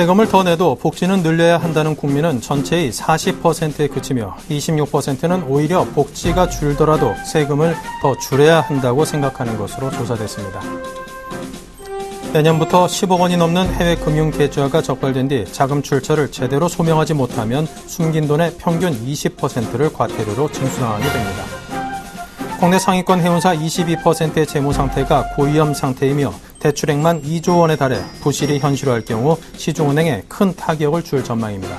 세금을 더 내도 복지는 늘려야 한다는 국민은 전체의 40%에 그치며 26%는 오히려 복지가 줄더라도 세금을 더 줄여야 한다고 생각하는 것으로 조사됐습니다. 내년부터 10억 원이 넘는 해외 금융 계좌가 적발된 뒤 자금 출처를 제대로 소명하지 못하면 숨긴 돈의 평균 20%를 과태료로 징수당하게 됩니다. 국내 상위권 해운사 22%의 재무 상태가 고위험 상태이며 대출액만 2조 원에 달해 부실이 현실화할 경우 시중은행에 큰 타격을 줄 전망입니다.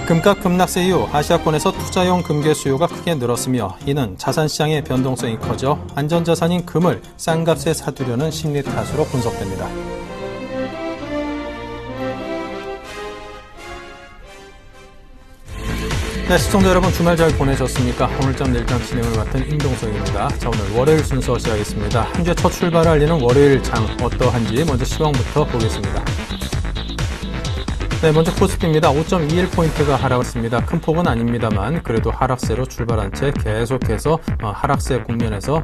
금값 급락세 이후 아시아권에서 투자용 금괴 수요가 크게 늘었으며 이는 자산시장의 변동성이 커져 안전자산인 금을 싼 값에 사두려는 심리 탓으로 분석됩니다. 네, 시청자 여러분 주말 잘 보내셨습니까? 오늘장 내일장 진행을 맡은 임동석입니다. 자, 오늘 월요일 순서 시작하겠습니다. 한 주의 첫 출발을 알리는 월요일 장 어떠한지 먼저 시황부터 보겠습니다. 네, 먼저 코스피입니다. 5.21포인트가 하락했습니다. 큰 폭은 아닙니다만 그래도 하락세로 출발한 채 계속해서 하락세 국면에서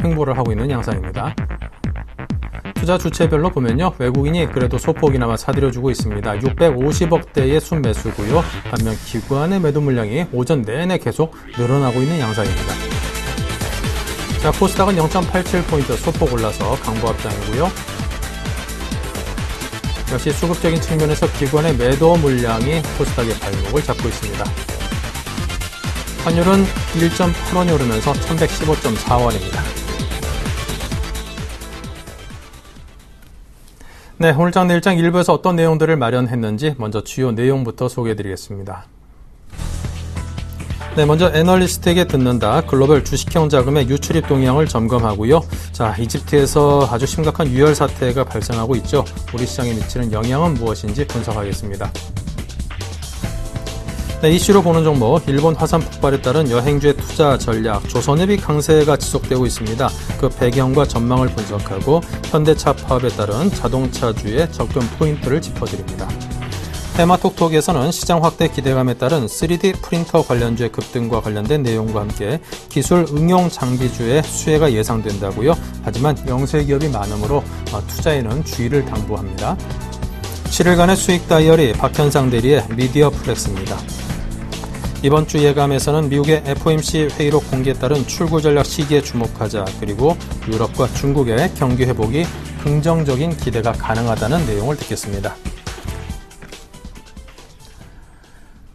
횡보를 하고 있는 양상입니다. 투자 주체별로 보면요, 외국인이 그래도 소폭이나마 사들여주고 있습니다. 650억대의 순매수고요. 반면 기관의 매도 물량이 오전 내내 계속 늘어나고 있는 양상입니다. 자, 코스닥은 0.87포인트 소폭 올라서 강보 합장이고요. 역시 수급적인 측면에서 기관의 매도 물량이 코스닥의 발목을 잡고 있습니다. 환율은 1.8원이 오르면서 1115.4원입니다. 네, 오늘장 내일장 일부에서 어떤 내용들을 마련했는지 먼저 주요 내용부터 소개해드리겠습니다. 네, 먼저 애널리스트에게 듣는다. 글로벌 주식형 자금의 유출입 동향을 점검하고요. 자, 이집트에서 아주 심각한 유혈 사태가 발생하고 있죠. 우리 시장에 미치는 영향은 무엇인지 분석하겠습니다. 네, 이슈로 보는 종목, 일본 화산 폭발에 따른 여행주의 투자 전략, 조선업이 강세가 지속되고 있습니다. 그 배경과 전망을 분석하고 현대차 파업에 따른 자동차주의 접근 포인트를 짚어드립니다. 테마톡톡에서는 시장 확대 기대감에 따른 3D 프린터 관련주의 급등과 관련된 내용과 함께 기술 응용 장비주의 수혜가 예상된다고요. 하지만 영세기업이 많으므로 투자에는 주의를 당부합니다. 7일간의 수익 다이어리 박현상 대리의 미디어 플렉스입니다. 이번 주 예감에서는 미국의 FOMC 회의로 공개에 따른 출구 전략 시기에 주목하자, 그리고 유럽과 중국의 경기 회복이 긍정적인 기대가 가능하다는 내용을 듣겠습니다.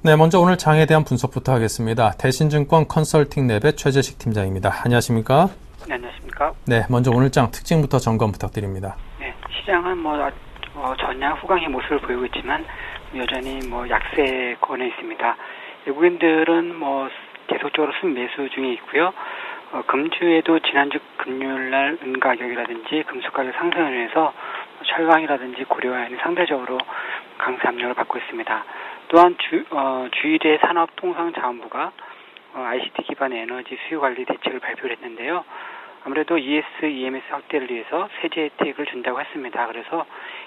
네, 먼저 오늘 장에 대한 분석부터 하겠습니다. 대신증권 컨설팅랩의 최재식 팀장입니다. 안녕하십니까? 네, 안녕하십니까? 네, 먼저 오늘 장 특징부터 점검 부탁드립니다. 네, 시장은 전량 후강의 모습을 보이고 있지만 여전히 약세권에 있습니다. 외국인들은 계속적으로 순매수 중에 있고요. 금주에도 지난주 금요일날 은 가격이라든지 금속 가격 상승을 위해서 철강이라든지 고려아연이 상대적으로 강세 압력을 받고 있습니다. 또한 주일에 산업통상자원부가 ICT 기반의 에너지 수요 관리 대책을 발표를 했는데요. 아무래도 ES, EMS 확대를 위해서 세제 혜택을 준다고 했습니다. 그래서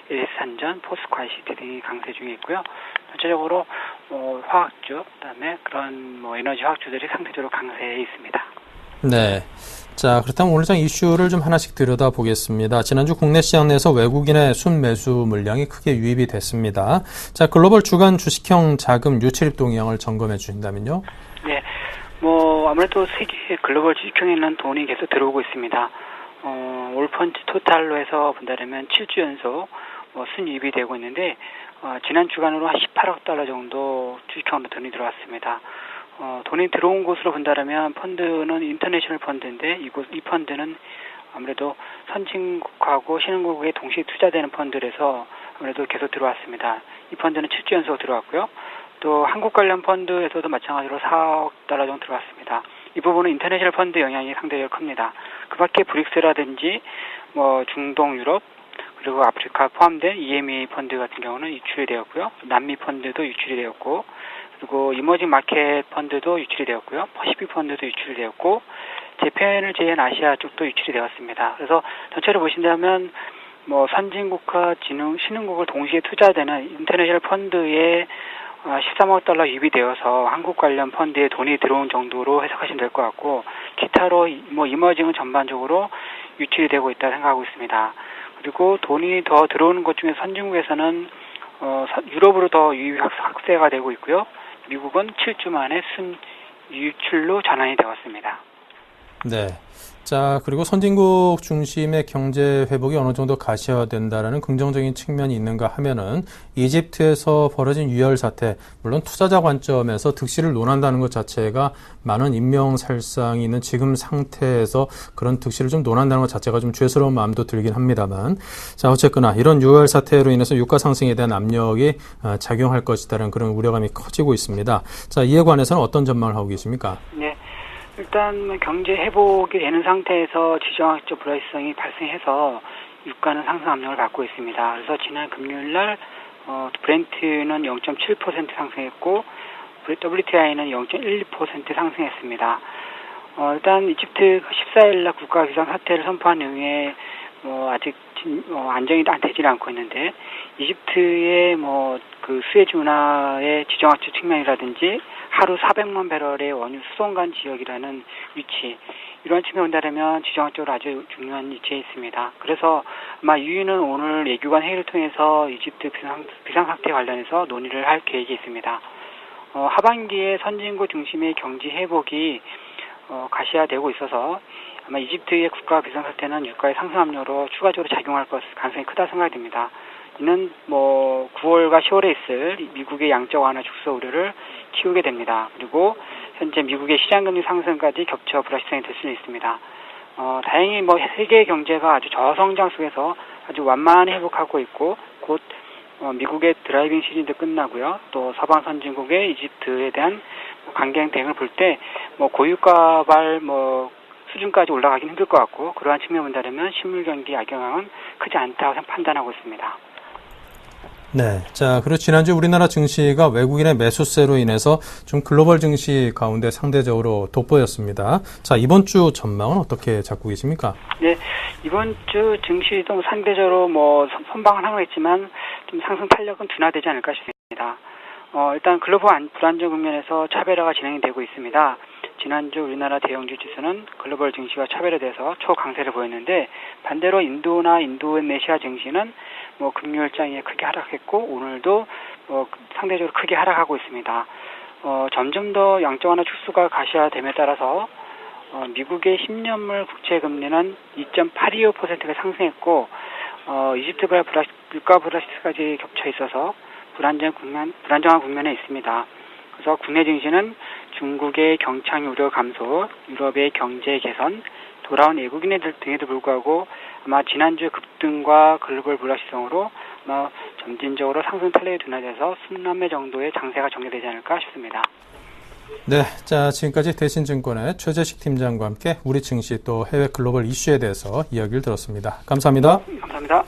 LS산전, 포스코 ICT 등이 강세 중에 있고요. 전체적으로 화학주, 그다음에 그런 에너지 화학주들이 상대적으로 강세에 있습니다. 네. 자, 그렇다면 오늘 장 이슈를 좀 하나씩 들여다보겠습니다. 지난주 국내 시장 내에서 외국인의 순매수 물량이 크게 유입이 됐습니다. 자, 글로벌 주간 주식형 자금 유출입 동향을 점검해 주신다면요? 네. 아무래도 세계 글로벌 주식형에는 돈이 계속 들어오고 있습니다. 올펀치 토탈로 해서 본다면 7주 연속 순유입이 되고 있는데, 지난 주간으로 한 18억 달러 정도 주식형으로 돈이 들어왔습니다. 돈이 들어온 곳으로 본다면 펀드는 인터내셔널 펀드인데 이 펀드는 아무래도 선진국하고 신흥국에 동시에 투자되는 펀드라서 아무래도 계속 들어왔습니다. 이 펀드는 7주 연속 들어왔고요. 또 한국 관련 펀드에서도 마찬가지로 4억 달러 정도 들어왔습니다. 이 부분은 인터내셔널 펀드 영향이 상대적으로 큽니다. 그 밖에 브릭스라든지 중동, 유럽, 그리고 아프리카 포함된 EMEA 펀드 같은 경우는 유출이 되었고요. 남미 펀드도 유출이 되었고, 그리고 이머징 마켓 펀드도 유출이 되었고요. 퍼시픽 펀드도 유출이 되었고, 재팬을 제외한 아시아 쪽도 유출이 되었습니다. 그래서 전체로 보신다면 선진국과 신흥국을 동시에 투자되는 인터내셔널 펀드에 13억 달러 유입이 되어서 한국 관련 펀드에 돈이 들어온 정도로 해석하시면 될 것 같고, 기타로 이머징은 전반적으로 유출이 되고 있다 생각하고 있습니다. 그리고 돈이 더 들어오는 것 중에 선진국에서는 유럽으로 더 유입 확대가 되고 있고요. 미국은 7주 만에 순유출로 전환이 되었습니다. 네. 자, 그리고 선진국 중심의 경제 회복이 어느 정도 가시화된다라는 긍정적인 측면이 있는가 하면은 이집트에서 벌어진 유혈 사태, 물론 투자자 관점에서 득실을 논한다는 것 자체가 많은 인명살상이 있는 지금 상태에서 그런 득실을 좀 논한다는 것 자체가 좀 죄스러운 마음도 들긴 합니다만, 자, 어쨌거나 이런 유혈 사태로 인해서 유가 상승에 대한 압력이 작용할 것이다라는 그런 우려감이 커지고 있습니다. 자, 이에 관해서는 어떤 전망을 하고 계십니까? 네. 일단 경제 회복이 되는 상태에서 지정학적 불확실성이 발생해서 유가는 상승 압력을 받고 있습니다. 그래서 지난 금요일 날 브렌트는 0.7% 상승했고 WTI는 0.12% 상승했습니다. 일단 이집트 14일 날 국가 비상 사태를 선포한 이후에 아직 안정이 되지 않고 있는데 이집트의 그 수에즈 운하의 지정학적 측면이라든지 하루 400만 배럴의 원유 수송관 지역이라는 위치, 이런 측면을 본다면 지정학적으로 아주 중요한 위치에 있습니다. 그래서 아마 유유는 오늘 외교관 회의를 통해서 이집트 비상사태 관련해서 논의를 할 계획이 있습니다. 하반기에 선진국 중심의 경제 회복이 가시화되고 있어서 아마 이집트의 국가 비상사태는 유가의 상승 압력으로 추가적으로 작용할 가능성이 크다 생각됩니다. 이는 9월과 10월에 있을 미국의 양적 완화 축소 우려를 키우게 됩니다. 그리고 현재 미국의 시장금리 상승까지 겹쳐 불확실성이 될 수는 있습니다. 다행히 세계 경제가 아주 저성장 속에서 아주 완만히 회복하고 있고 곧 미국의 드라이빙 시즌도 끝나고요. 또 서방 선진국의 이집트에 대한 관계 대응을 볼 때 고유가발 수준까지 올라가긴 힘들 것 같고, 그러한 측면을 본다면 실물 경기 악영향은 크지 않다고 판단하고 있습니다. 네. 자, 그리고 지난주 우리나라 증시가 외국인의 매수세로 인해서 좀 글로벌 증시 가운데 상대적으로 돋보였습니다. 자, 이번 주 전망은 어떻게 잡고 계십니까? 네. 이번 주 증시도 상대적으로 선방을 하고 있지만 좀 상승 탄력은 둔화되지 않을까 싶습니다. 일단 글로벌 불안정 국면에서 차별화가 진행이 되고 있습니다. 지난주 우리나라 대형주 지수는 글로벌 증시와 차별화돼서 초강세를 보였는데, 반대로 인도나 인도네시아 증시는 금요일장에 크게 하락했고 오늘도 상대적으로 크게 하락하고 있습니다. 점점 더 양적 완화 축소가 가시화됨에 따라서 미국의 10년물 국채 금리는 2.825%가 상승했고 이집트가 유가 불확실성까지 겹쳐 있어서 불안정한 국면에 있습니다. 그래서 국내 증시는 중국의 경착 우려 감소, 유럽의 경제 개선, 돌아온 외국인들 등에도 불구하고 아마 지난주 급등과 글로벌 불확실성으로 점진적으로 상승 탄력이 둔화돼서 순남매 정도의 장세가 정리되지 않을까 싶습니다. 네, 자, 지금까지 대신증권의 최재식 팀장과 함께 우리 증시 또 해외 글로벌 이슈에 대해서 이야기를 들었습니다. 감사합니다. 감사합니다.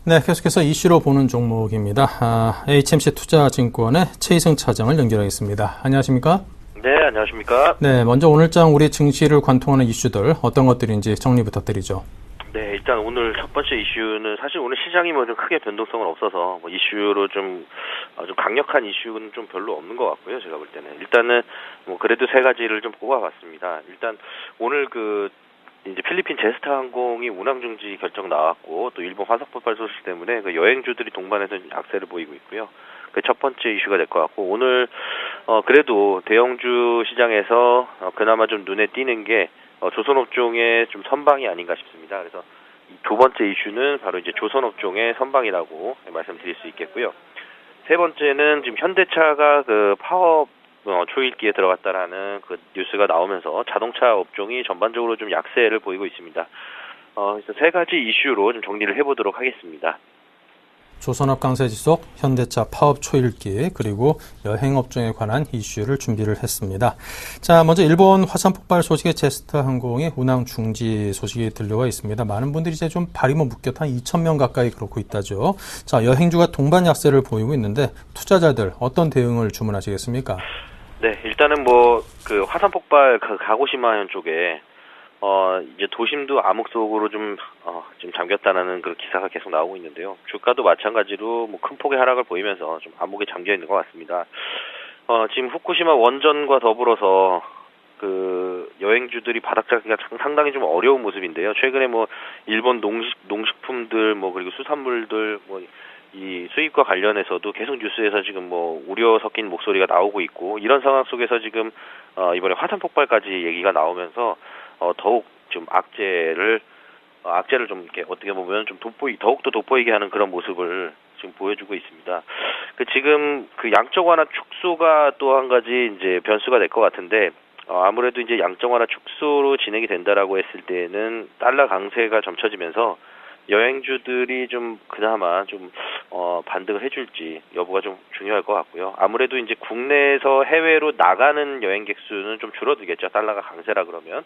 네, 계속해서 이슈로 보는 종목입니다. HMC 투자증권의 최희승 차장을 연결하겠습니다. 안녕하십니까? 네, 안녕하십니까? 네, 먼저 오늘장 우리 증시를 관통하는 이슈들 어떤 것들인지 정리 부탁드리죠. 네, 일단 오늘 첫 번째 이슈는 사실 오늘 시장이 뭐 좀 크게 변동성은 없어서 뭐 이슈로 좀 강력한 이슈는 좀 별로 없는 것 같고요. 제가 볼 때는 일단은 뭐 그래도 세 가지를 좀 꼽아봤습니다. 일단 오늘 이제 필리핀 제스타 항공이 운항 중지 결정 나왔고 또 일본 화석 폭발 소식 때문에 그 여행주들이 동반해서 약세를 보이고 있고요. 그 첫 번째 이슈가 될 것 같고 오늘 그래도 대형주 시장에서 그나마 좀 눈에 띄는 게 조선업종의 좀 선방이 아닌가 싶습니다. 그래서 두 번째 이슈는 바로 이제 조선업종의 선방이라고 말씀드릴 수 있겠고요. 세 번째는 지금 현대차가 그 파업 초일기에 들어갔다라는 그 뉴스가 나오면서 자동차 업종이 전반적으로 좀 약세를 보이고 있습니다. 그래서 세 가지 이슈로 좀 정리를 해보도록 하겠습니다. 조선업 강세 지속, 현대차 파업 초일기, 그리고 여행업종에 관한 이슈를 준비를 했습니다. 자, 먼저 일본 화산 폭발 소식에 제스타 항공이 운항 중지 소식이 들려와 있습니다. 많은 분들이 이제 좀 발이 묶였다 한 2,000명 가까이 그렇고 있다죠. 자, 여행주가 동반 약세를 보이고 있는데 투자자들 어떤 대응을 주문하시겠습니까? 네, 일단은 그 화산 폭발 그 가고시마현 쪽에 이제 도심도 암흑 속으로 좀 잠겼다는 그런 기사가 계속 나오고 있는데요. 주가도 마찬가지로 뭐 큰 폭의 하락을 보이면서 좀 암흑에 잠겨 있는 것 같습니다. 지금 후쿠시마 원전과 더불어서 그 여행주들이 바닥 잡기가 상당히 좀 어려운 모습인데요. 최근에 뭐 일본 농식품들 그리고 수산물들 이 수입과 관련해서도 계속 뉴스에서 지금 우려 섞인 목소리가 나오고 있고 이런 상황 속에서 지금 이번에 화산 폭발까지 얘기가 나오면서 더욱 좀 악재를 좀 이렇게 어떻게 보면 좀 더욱더 돋보이게 하는 그런 모습을 지금 보여주고 있습니다. 지금 그 양적 완화 축소가 또 한 가지 이제 변수가 될 것 같은데 아무래도 이제 양적 완화 축소로 진행이 된다라고 했을 때는 달러 강세가 점쳐지면서 여행주들이 좀 그나마 좀 반등을 해줄지 여부가 좀 중요할 것 같고요. 아무래도 이제 국내에서 해외로 나가는 여행객 수는 좀 줄어들겠죠. 달러가 강세라 그러면.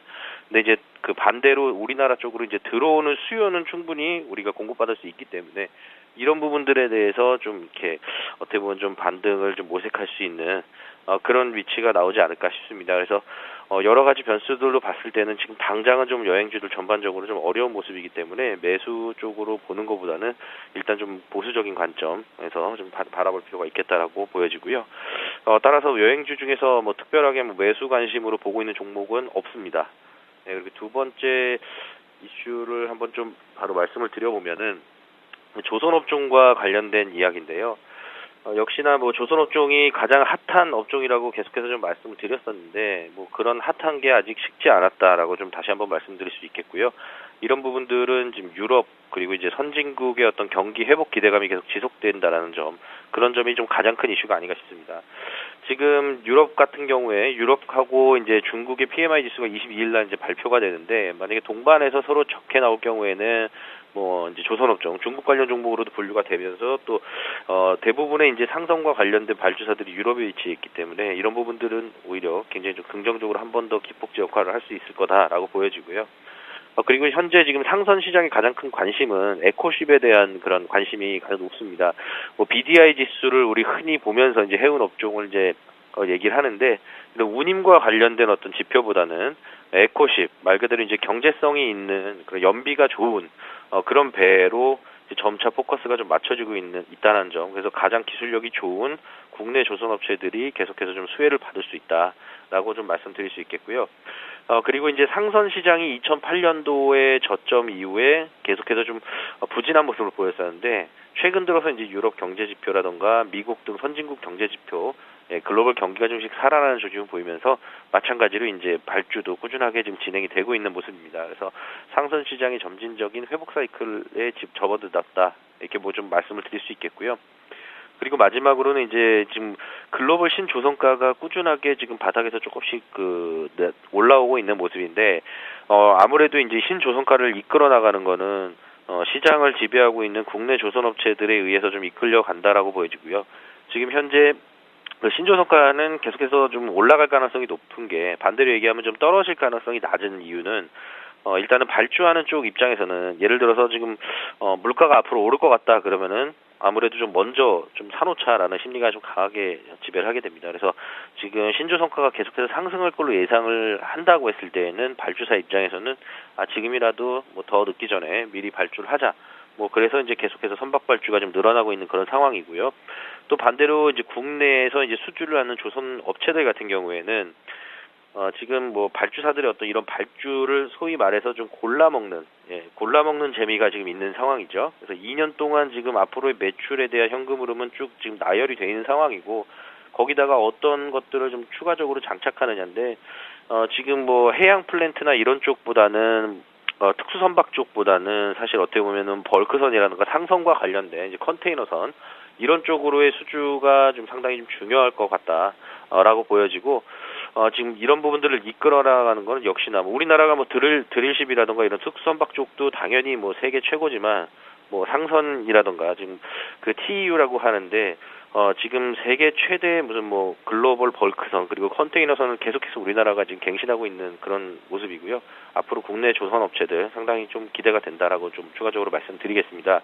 근데 이제 그 반대로 우리나라 쪽으로 이제 들어오는 수요는 충분히 우리가 공급받을 수 있기 때문에 이런 부분들에 대해서 좀 이렇게 어떻게 보면 좀 반등을 좀 모색할 수 있는 그런 위치가 나오지 않을까 싶습니다. 그래서 여러 가지 변수들로 봤을 때는 지금 당장은 좀 여행주들 전반적으로 좀 어려운 모습이기 때문에 매수 쪽으로 보는 것보다는 일단 좀 보수적인 관점에서 좀 바라볼 필요가 있겠다라고 보여지고요. 따라서 여행주 중에서 특별하게 매수 관심으로 보고 있는 종목은 없습니다. 네, 그리고 두 번째 이슈를 한번 좀 바로 말씀을 드려보면은 조선업종과 관련된 이야기인데요. 역시나 조선업종이 가장 핫한 업종이라고 계속해서 좀 말씀을 드렸었는데 그런 핫한 게 아직 식지 않았다라고 좀 다시 한번 말씀드릴 수 있겠고요. 이런 부분들은 지금 유럽 그리고 이제 선진국의 어떤 경기 회복 기대감이 계속 지속된다라는 점, 그런 점이 좀 가장 큰 이슈가 아닌가 싶습니다. 지금 유럽 같은 경우에 유럽하고 이제 중국의 PMI 지수가 22일 날 이제 발표가 되는데 만약에 동반해서 서로 좋게 나올 경우에는 이제 조선업종, 중국 관련 종목으로도 분류가 되면서 또 대부분의 이제 상성과 관련된 발주사들이 유럽에 위치해 있기 때문에 이런 부분들은 오히려 굉장히 좀 긍정적으로 한 번 더 기폭제 역할을 할 수 있을 거다라고 보여지고요. 그리고 현재 지금 상선 시장의 가장 큰 관심은 에코쉽에 대한 그런 관심이 가장 높습니다. BDI 지수를 우리 흔히 보면서 이제 해운 업종을 이제 얘기를 하는데 운임과 관련된 어떤 지표보다는 에코쉽 말 그대로 이제 경제성이 있는 그런 연비가 좋은 그런 배로 점차 포커스가 좀 맞춰지고 있다는 점. 그래서 가장 기술력이 좋은 국내 조선업체들이 계속해서 좀 수혜를 받을 수 있다라고 좀 말씀드릴 수 있겠고요. 그리고 이제 상선 시장이 2008년도의 저점 이후에 계속해서 좀 부진한 모습을 보였었는데 최근 들어서 이제 유럽 경제 지표라던가 미국 등 선진국 경제 지표, 글로벌 경기가 좀씩 살아나는 조짐을 보이면서 마찬가지로 이제 발주도 꾸준하게 지금 진행이 되고 있는 모습입니다. 그래서 상선 시장이 점진적인 회복 사이클에 접어들었다 이렇게 좀 말씀을 드릴 수 있겠고요. 그리고 마지막으로는 이제 지금 글로벌 신조선가가 꾸준하게 지금 바닥에서 조금씩 올라오고 있는 모습인데 아무래도 이제 신조선가를 이끌어 나가는 거는 시장을 지배하고 있는 국내 조선업체들에 의해서 좀 이끌려 간다라고 보여지고요. 지금 현재 신조선가는 계속해서 좀 올라갈 가능성이 높은 게 반대로 얘기하면 좀 떨어질 가능성이 낮은 이유는 일단은 발주하는 쪽 입장에서는 예를 들어서 지금 물가가 앞으로 오를 것 같다 그러면은 아무래도 좀 먼저 좀 사놓자라는 심리가 좀 강하게 지배를 하게 됩니다. 그래서 지금 신조 성과가 계속해서 상승할 걸로 예상을 한다고 했을 때에는 발주사 입장에서는 지금이라도 뭐 더 늦기 전에 미리 발주를 하자. 뭐 그래서 이제 계속해서 선박 발주가 좀 늘어나고 있는 그런 상황이고요. 또 반대로 이제 국내에서 이제 수주를 하는 조선 업체들 같은 경우에는 지금 뭐 발주사들의 어떤 이런 발주를 소위 말해서 좀 골라먹는 재미가 지금 있는 상황이죠. 그래서 2년 동안 지금 앞으로의 매출에 대한 현금 흐름은 쭉 지금 나열이 돼 있는 상황이고, 거기다가 어떤 것들을 좀 추가적으로 장착하느냐인데, 지금 뭐 해양 플랜트나 이런 쪽보다는 특수선박 쪽보다는 사실 어떻게 보면은 벌크선이라든가 상선과 관련된 이제 컨테이너선 이런 쪽으로의 수주가 좀 상당히 좀 중요할 것 같다라고 보여지고, 지금 이런 부분들을 이끌어 나가는 거는 역시나 뭐 우리나라가 뭐 드릴십이라든가 이런 특수선박 쪽도 당연히 뭐 세계 최고지만 뭐 상선이라든가 지금 그 TEU라고 하는데 지금 세계 최대 무슨 뭐 글로벌 벌크선 그리고 컨테이너선을 계속해서 우리나라가 지금 갱신하고 있는 그런 모습이고요. 앞으로 국내 조선 업체들 상당히 좀 기대가 된다라고 좀 추가적으로 말씀드리겠습니다.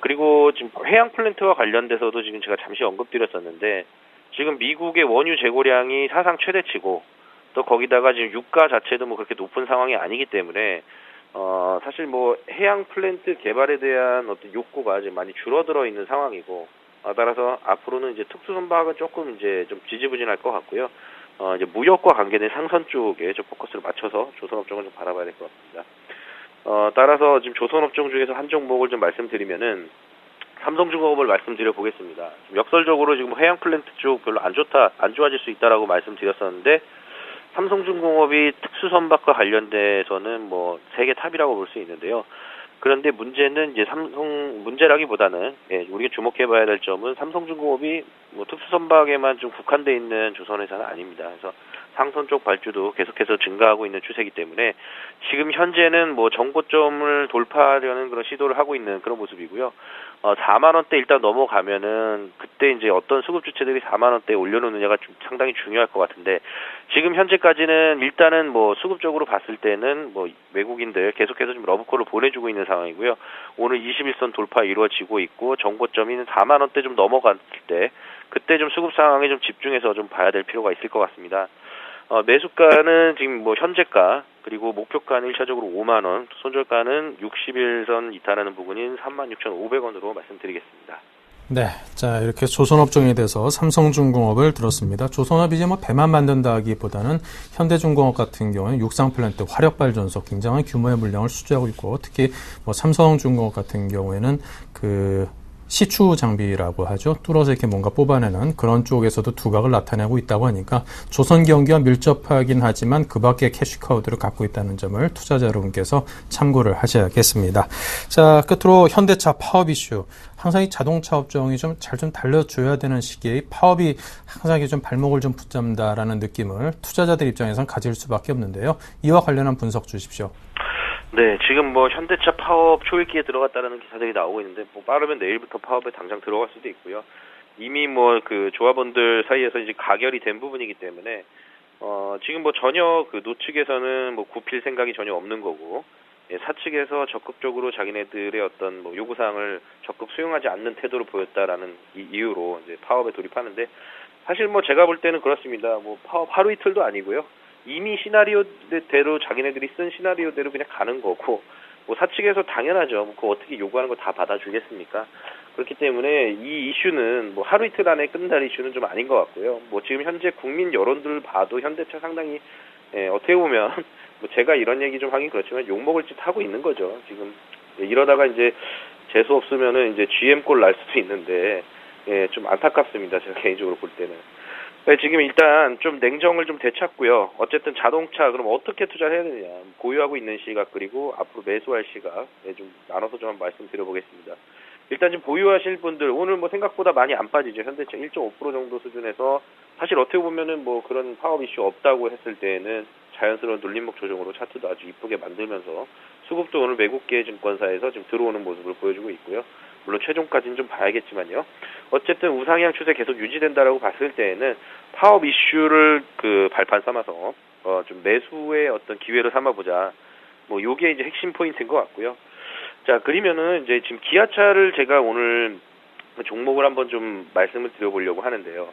그리고 지금 해양 플랜트와 관련돼서도 지금 제가 잠시 언급드렸었는데, 지금 미국의 원유 재고량이 사상 최대치고, 또 거기다가 지금 유가 자체도 뭐 그렇게 높은 상황이 아니기 때문에 사실 뭐 해양 플랜트 개발에 대한 어떤 욕구가 지금 많이 줄어들어 있는 상황이고, 따라서 앞으로는 이제 특수선박은 조금 이제 좀 지지부진할 것 같고요. 이제 무역과 관계된 상선 쪽에 좀 포커스를 맞춰서 조선업종을 좀 바라봐야 될 것 같습니다. 따라서 지금 조선업종 중에서 한 종목을 좀 말씀드리면은 삼성중공업을 말씀드려 보겠습니다. 역설적으로 지금 해양 플랜트 쪽 별로 안 좋아질 수 있다라고 말씀드렸었는데, 삼성중공업이 특수선박과 관련돼서는 뭐 세계 탑이라고 볼 수 있는데요. 그런데 문제는 이제 문제라기보다는 우리가 주목해봐야 될 점은 삼성중공업이 뭐 특수선박에만 좀 국한돼 있는 조선회사는 아닙니다. 그래서 상선 쪽 발주도 계속해서 증가하고 있는 추세이기 때문에 지금 현재는 뭐 정고점을 돌파하려는 그런 시도를 하고 있는 그런 모습이고요. 4만 원대 일단 넘어가면은 그때 이제 어떤 수급 주체들이 4만 원대에 올려놓느냐가 좀 상당히 중요할 것 같은데, 지금 현재까지는 일단은 뭐 수급적으로 봤을 때는 뭐 외국인들 계속해서 좀 러브콜을 보내주고 있는 상황이고요. 오늘 21선 돌파 이루어지고 있고, 정고점이 4만 원대 좀 넘어갈 때 그때 좀 수급 상황에 좀 집중해서 좀 봐야 될 필요가 있을 것 같습니다. 매수가는 지금 뭐 현재가, 그리고 목표가는 1차적으로 5만 원, 손절가는 61선 이탈하는 부분인 36,500원으로 말씀드리겠습니다. 네, 자 이렇게 조선업종에 대해서 삼성중공업을 들었습니다. 조선업이 이제 뭐 배만 만든다기보다는 현대중공업 같은 경우는 육상플랜트, 화력발전소 굉장한 규모의 물량을 수주하고 있고, 특히 뭐 삼성중공업 같은 경우에는 그 시추 장비라고 하죠. 뚫어서 이렇게 뭔가 뽑아내는 그런 쪽에서도 두각을 나타내고 있다고 하니까 조선 경기와 밀접하긴 하지만 그 밖에 캐시카우드를 갖고 있다는 점을 투자자 여러분께서 참고를 하셔야겠습니다. 자, 끝으로 현대차 파업 이슈. 항상 이 자동차 업종이 좀 잘 좀 달려줘야 되는 시기에 파업이 항상 좀 발목을 좀 붙잡는다라는 느낌을 투자자들 입장에서는 가질 수밖에 없는데요. 이와 관련한 분석 주십시오. 네, 지금 뭐 현대차 파업 초읽기에 들어갔다라는 기사들이 나오고 있는데, 뭐 빠르면 내일부터 파업에 당장 들어갈 수도 있고요. 이미 뭐 그 조합원들 사이에서 이제 가결이 된 부분이기 때문에 지금 뭐 전혀 그 노측에서는 뭐 굽힐 생각이 전혀 없는 거고, 사측에서 적극적으로 자기네들의 어떤 뭐 요구사항을 적극 수용하지 않는 태도를 보였다라는 이유로 이제 파업에 돌입하는데, 사실 뭐 제가 볼 때는 그렇습니다. 뭐 파업 하루 이틀도 아니고요. 이미 시나리오대로 자기네들이 쓴 시나리오대로 그냥 가는 거고, 뭐 사측에서 당연하죠. 뭐 그거 어떻게 요구하는 거 다 받아주겠습니까? 그렇기 때문에 이 이슈는 뭐 하루 이틀 안에 끝날 이슈는 좀 아닌 것 같고요. 뭐 지금 현재 국민 여론들을 봐도 현대차 상당히 어떻게 보면 뭐 제가 이런 얘기 좀 하긴 그렇지만 욕먹을 짓 하고 있는 거죠. 지금 이러다가 이제 재수 없으면은 이제 GM 꼴 날 수도 있는데 좀 안타깝습니다. 제가 개인적으로 볼 때는. 지금 일단 좀 냉정을 좀 되찾고요. 어쨌든 자동차 그럼 어떻게 투자를 해야 되느냐. 보유하고 있는 시각 그리고 앞으로 매수할 시각 좀 나눠서 좀 말씀드려보겠습니다. 일단 지금 보유하실 분들 오늘 뭐 생각보다 많이 안 빠지죠. 현대차 1.5% 정도 수준에서 사실 어떻게 보면은 뭐 그런 파업 이슈 없다고 했을 때에는 자연스러운 눌림목 조정으로 차트도 아주 이쁘게 만들면서 수급도 오늘 외국계 증권사에서 지금 들어오는 모습을 보여주고 있고요. 물론 최종까지는 좀 봐야겠지만요. 어쨌든 우상향 추세 계속 유지된다라고 봤을 때에는 파업 이슈를 그 발판 삼아서 좀 매수의 어떤 기회로 삼아보자. 뭐 요게 이제 핵심 포인트인 것 같고요. 자, 그러면은 이제 지금 기아차를 제가 오늘 종목을 한번 좀 말씀을 드려보려고 하는데요.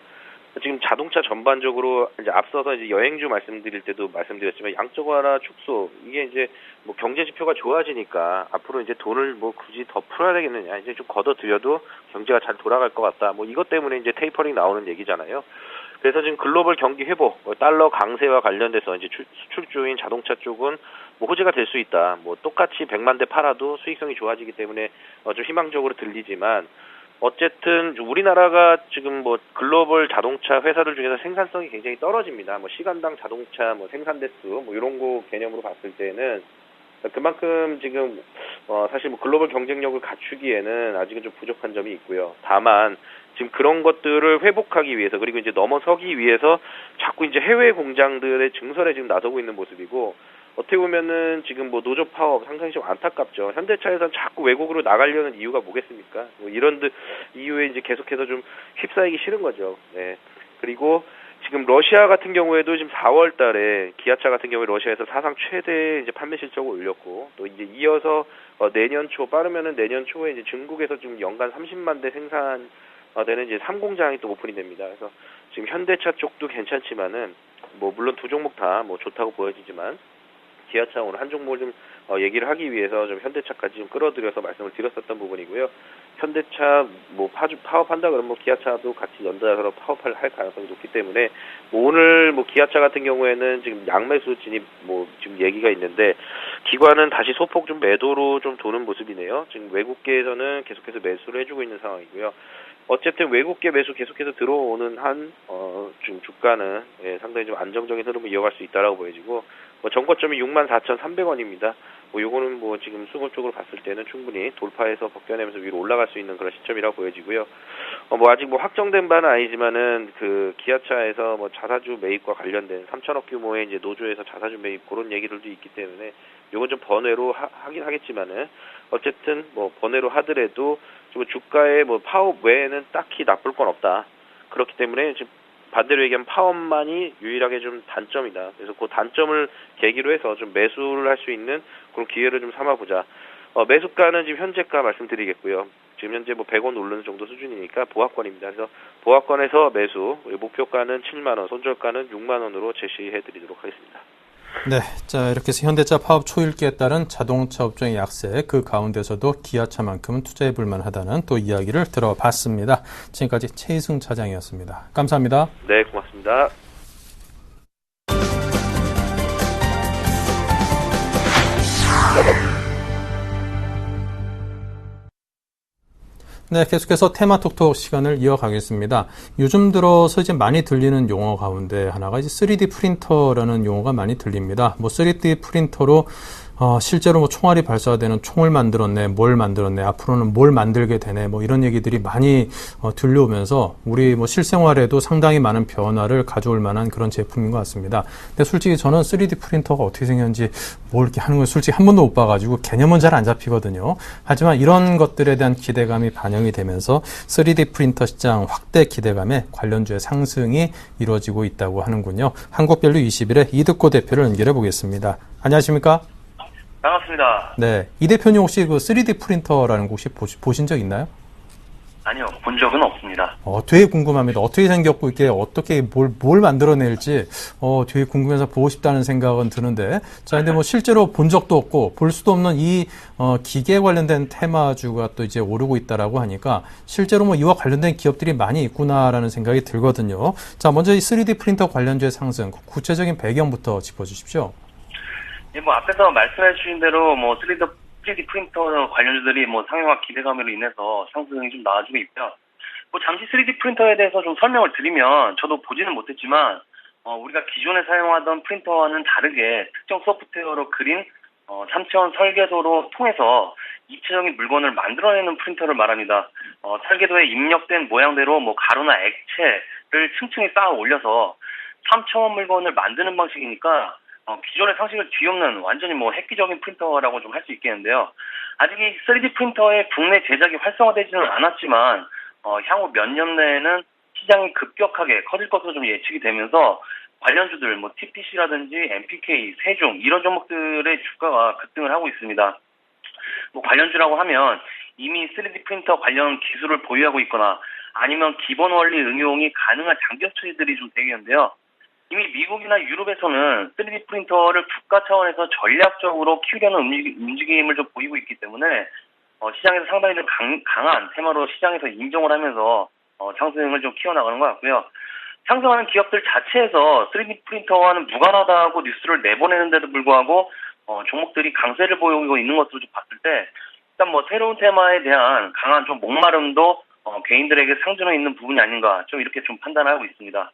지금 자동차 전반적으로 이제 앞서서 이제 여행주 말씀드릴 때도 말씀드렸지만 양적완화 축소 이게 이제 뭐 경제 지표가 좋아지니까 앞으로 이제 돈을 뭐 굳이 더 풀어야 되겠느냐 이제 좀 걷어들여도 경제가 잘 돌아갈 것 같다 뭐 이것 때문에 이제 테이퍼링 나오는 얘기잖아요. 그래서 지금 글로벌 경기 회복, 달러 강세와 관련돼서 이제 수출주인 자동차 쪽은 뭐 호재가 될 수 있다. 뭐 똑같이 100만 대 팔아도 수익성이 좋아지기 때문에 좀 희망적으로 들리지만 어쨌든 우리나라가 지금 뭐 글로벌 자동차 회사들 중에서 생산성이 굉장히 떨어집니다. 뭐 시간당 자동차 뭐 생산 대수 뭐 이런 거 개념으로 봤을 때는 그만큼 지금 사실 뭐 글로벌 경쟁력을 갖추기에는 아직은 좀 부족한 점이 있고요. 다만 지금 그런 것들을 회복하기 위해서 그리고 이제 넘어서기 위해서 자꾸 이제 해외 공장들의 증설에 지금 나서고 있는 모습이고 어떻게 보면은 지금 뭐 노조 파업 상당히 좀 안타깝죠. 현대차에서는 자꾸 외국으로 나가려는 이유가 뭐겠습니까? 뭐 이런 이유에 이제 계속해서 좀 휩싸이기 싫은 거죠. 네. 그리고 지금 러시아 같은 경우에도 지금 4월 달에 기아차 같은 경우에 러시아에서 사상 최대 이제 판매 실적을 올렸고 또 이제 이어서 내년 초 빠르면은 내년 초에 이제 중국에서 지금 연간 30만 대 생산 되는 이제 3공장이 또 오픈이 됩니다. 그래서 지금 현대차 쪽도 괜찮지만은 뭐 물론 두 종목 다 뭐 좋다고 보여지지만 기아차 오늘 한 종목을 좀 얘기를 하기 위해서 좀 현대차까지 좀 끌어들여서 말씀을 드렸었던 부분이고요. 현대차 뭐 파업한다 그러면 뭐 기아차도 같이 연달아서 파업할 가능성이 높기 때문에 뭐 오늘 뭐 기아차 같은 경우에는 지금 양매수 진입 뭐 지금 얘기가 있는데 기관은 다시 소폭 좀 매도로 좀 도는 모습이네요. 지금 외국계에서는 계속해서 매수를 해주고 있는 상황이고요. 어쨌든 외국계 매수 계속해서 들어오는 한 지금 주가는 상당히 좀 안정적인 흐름을 이어갈 수 있다라고 보여지고 뭐 정거점이 64,300원입니다. 뭐 요거는 뭐 지금 수급적으로 봤을 때는 충분히 돌파해서 벗겨내면서 위로 올라갈 수 있는 그런 시점이라고 보여지고요. 뭐 아직 뭐 확정된 바는 아니지만은 그 기아차에서 뭐 자사주 매입과 관련된 3천억 규모의 이제 노조에서 자사주 매입 그런 얘기들도 있기 때문에 요건 좀 번외로 하긴 하겠지만은 어쨌든 뭐 번외로 하더라도 좀 주가의 뭐 파업 외에는 딱히 나쁠 건 없다. 그렇기 때문에 지금 반대로 얘기하면 파업만이 유일하게 좀 단점이다. 그래서 그 단점을 계기로 해서 좀 매수를 할 수 있는 그런 기회를 좀 삼아보자. 매수가는 지금 현재가 말씀드리겠고요. 지금 현재 뭐 100원 오르는 정도 수준이니까 보합권입니다. 그래서 보합권에서 매수, 목표가는 7만 원, 손절가는 6만 원으로 제시해드리도록 하겠습니다. 네, 자 이렇게 해서 현대차 파업 초읽기에 따른 자동차 업종의 약세 그 가운데서도 기아차만큼은 투자해볼 만하다는 또 이야기를 들어봤습니다. 지금까지 최희승 차장이었습니다. 감사합니다. 네, 고맙습니다. 네, 계속해서 테마톡톡 시간을 이어가겠습니다. 요즘 들어서 이제 많이 들리는 용어 가운데 하나가 이제 3D 프린터라는 용어가 많이 들립니다. 뭐 3D 프린터로 실제로 뭐 총알이 발사되는 총을 만들었네, 뭘 만들었네, 앞으로는 뭘 만들게 되네, 뭐 이런 얘기들이 많이 들려오면서 우리 뭐 실생활에도 상당히 많은 변화를 가져올 만한 그런 제품인 것 같습니다. 근데 솔직히 저는 3D 프린터가 어떻게 생겼는지 뭘 이렇게 하는 걸 솔직히 한 번도 못 봐가지고 개념은 잘 안 잡히거든요. 하지만 이런 것들에 대한 기대감이 반영이 되면서 3D 프린터 시장 확대 기대감에 관련주의 상승이 이루어지고 있다고 하는군요. 한국밸류 21의 이득고 대표를 연결해 보겠습니다. 안녕하십니까? 반갑습니다. 네, 이 대표님 혹시 그 3D 프린터라는 거 혹시 보신 적 있나요? 아니요, 본 적은 없습니다. 되게 궁금합니다. 어떻게 생겼고 이게 어떻게 뭘 만들어낼지 되게 궁금해서 보고 싶다는 생각은 드는데, 자 근데 뭐 실제로 본 적도 없고 볼 수도 없는 이 기계 관련된 테마주가 또 이제 오르고 있다라고 하니까 실제로 뭐 이와 관련된 기업들이 많이 있구나라는 생각이 들거든요. 자 먼저 이 3D 프린터 관련주의 상승 구체적인 배경부터 짚어주십시오. 예, 뭐 앞에서 말씀해 주신 대로 뭐 3D 프린터 관련주들이 뭐 상용화 기대감으로 인해서 상승이 좀 나와주고 있고요. 뭐 잠시 3D 프린터에 대해서 좀 설명을 드리면 저도 보지는 못했지만 우리가 기존에 사용하던 프린터와는 다르게 특정 소프트웨어로 그린 3차원 설계도로 통해서 입체적인 물건을 만들어내는 프린터를 말합니다. 설계도에 입력된 모양대로 뭐 가루나 액체를 층층이 쌓아 올려서 3차원 물건을 만드는 방식이니까 기존의 상식을 뒤엎는 완전히 뭐 획기적인 프린터라고 좀 할 수 있겠는데요. 아직 이 3D 프린터의 국내 제작이 활성화되지는 않았지만 향후 몇 년 내에는 시장이 급격하게 커질 것으로 좀 예측이 되면서 관련주들, 뭐 TPC라든지 MPK, 세종 이런 종목들의 주가가 급등을 하고 있습니다. 뭐 관련주라고 하면 이미 3D 프린터 관련 기술을 보유하고 있거나 아니면 기본 원리 응용이 가능한 장기업체들이 좀 되겠는데요. 이미 미국이나 유럽에서는 3D 프린터를 국가 차원에서 전략적으로 키우려는 움직임을 좀 보이고 있기 때문에 시장에서 상당히 좀 강한 테마로 시장에서 인정을 하면서 상승을 좀 키워나가는 것 같고요. 상승하는 기업들 자체에서 3D 프린터와는 무관하다고 뉴스를 내보내는데도 불구하고 종목들이 강세를 보이고 있는 것으로 좀 봤을 때 일단 뭐 새로운 테마에 대한 강한 좀 목마름도 개인들에게 상존해 있는 부분이 아닌가 좀 이렇게 좀 판단하고 있습니다.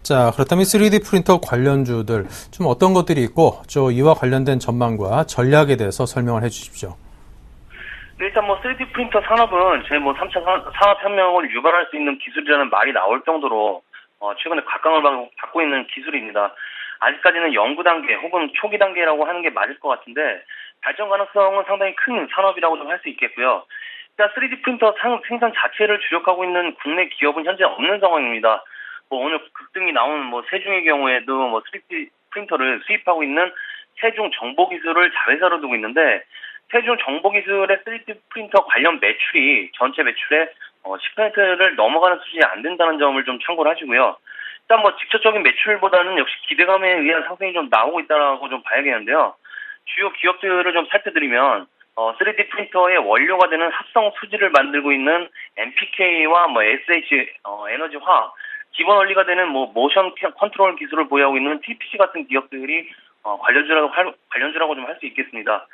자, 그렇다면 3D 프린터 관련주들 좀 어떤 것들이 있고 이와 관련된 전망과 전략에 대해서 설명을 해 주십시오. 네, 일단 뭐 3D 프린터 산업은 제 3차 산업혁명을 유발할 수 있는 기술이라는 말이 나올 정도로 최근에 각광을 받고 있는 기술입니다. 아직까지는 연구 단계 혹은 초기 단계라고 하는 게 맞을 것 같은데 발전 가능성은 상당히 큰 산업이라고 좀 할 수 있겠고요. 일단 3D 프린터 생산 자체를 주력하고 있는 국내 기업은 현재 없는 상황입니다. 오늘 급등이 나온 세종의 경우에도 3D 프린터를 수입하고 있는 세종 정보기술을 자회사로 두고 있는데 세종 정보기술의 3D 프린터 관련 매출이 전체 매출의 10%를 넘어가는 수준이 안 된다는 점을 좀 참고를 하시고요. 일단 직접적인 매출보다는 역시 기대감에 의한 상승이 좀 나오고 있다라고 좀 봐야겠는데요. 주요 기업들을 좀 살펴드리면 3D 프린터의 원료가 되는 합성 수지를 만들고 있는 MPK와 SH 에너지 화학, 기본 원리가 되는 모션 컨트롤 기술을 보유하고 있는 TPC 같은 기업들이 관련주라고 좀 할 수 있겠습니다.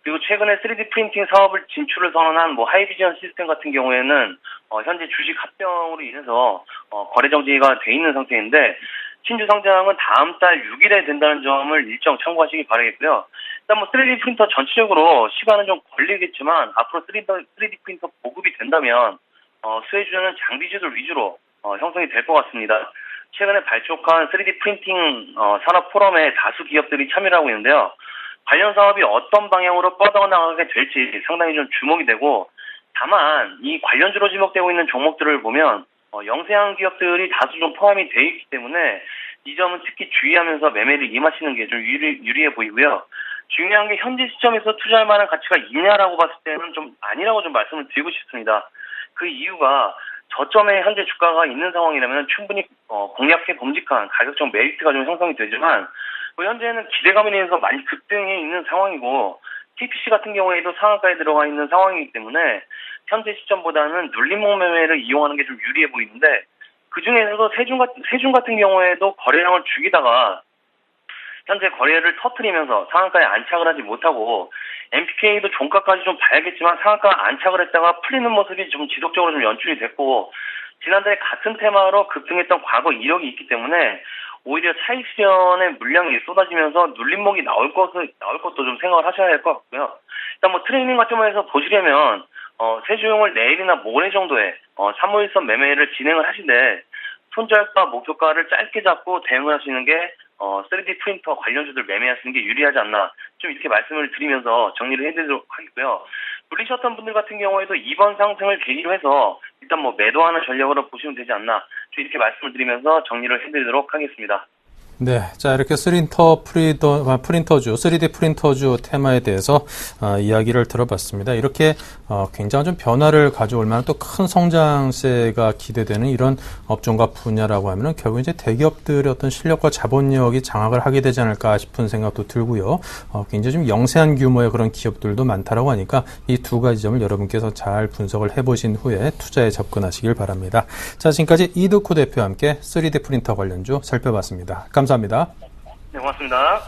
그리고 최근에 3D 프린팅 사업을 진출을 선언한 하이비전 시스템 같은 경우에는 현재 주식 합병으로 인해서 거래 정지가 돼 있는 상태인데 신주 상장은 다음 달 6일에 된다는 점을 일정 참고하시기 바라겠고요. 일단 3D 프린터 전체적으로 시간은 좀 걸리겠지만 앞으로 3D 프린터 보급이 된다면 수혜주는 장비주들 위주로 형성이 될 것 같습니다. 최근에 발족한 3D 프린팅 산업 포럼에 다수 기업들이 참여를 하고 있는데요. 관련 사업이 어떤 방향으로 뻗어나가게 될지 상당히 좀 주목이 되고 다만 이 관련주로 지목되고 있는 종목들을 보면 영세한 기업들이 다수 좀 포함이 되어 있기 때문에 이 점은 특히 주의하면서 매매를 임하시는 게 좀 유리해 보이고요. 중요한 게 현재 시점에서 투자할 만한 가치가 있냐라고 봤을 때는 좀 아니라고 좀 말씀을 드리고 싶습니다. 그 이유가 저점에 현재 주가가 있는 상황이라면 충분히 공략해 범직한 가격적 메리트가 좀 형성이 되지만 현재는 기대감에 의해서 많이 급등해 있는 상황이고 TPC 같은 경우에도 상한가에 들어가 있는 상황이기 때문에 현재 시점보다는 눌림목 매매를 이용하는 게 좀 유리해 보이는데 그중에서도 세종 같은 경우에도 거래량을 죽이다가 현재 거래를 터뜨리면서 상한가에 안착을 하지 못하고 MPK도 종가까지 좀 봐야겠지만 상한가 안착을 했다가 풀리는 모습이 좀 지속적으로 좀 연출이 됐고 지난달에 같은 테마로 급등했던 과거 이력이 있기 때문에 오히려 차익 실현의 물량이 쏟아지면서 눌림목이 나올 것도 좀 생각을 하셔야 될 것 같고요. 일단 트레이닝 관점에서 보시려면 세종을 내일이나 모레 정도에 3호일선 매매를 진행을 하시되 손절가 목표가를 짧게 잡고 대응을 하시는 게 3D 프린터 관련주들 매매하시는 게 유리하지 않나 좀 이렇게 말씀을 드리면서 정리를 해드리도록 하겠고요. 물리셨던 분들 같은 경우에도 이번 상승을 계기로 해서 일단 매도하는 전략으로 보시면 되지 않나 좀 이렇게 말씀을 드리면서 정리를 해드리도록 하겠습니다. 네, 자 이렇게 3D 프린터주 테마에 대해서 이야기를 들어봤습니다. 이렇게 굉장한 좀 변화를 가져올 만한 또 큰 성장세가 기대되는 이런 업종과 분야라고 하면은 결국 이제 대기업들의 어떤 실력과 자본력이 장악을 하게 되지 않을까 싶은 생각도 들고요. 굉장히 좀 영세한 규모의 그런 기업들도 많다라고 하니까 이 두 가지 점을 여러분께서 잘 분석을 해보신 후에 투자에 접근하시길 바랍니다. 자, 지금까지 이덕호 대표와 함께 3D 프린터 관련주 살펴봤습니다. 감사합니다. 네, 고맙습니다.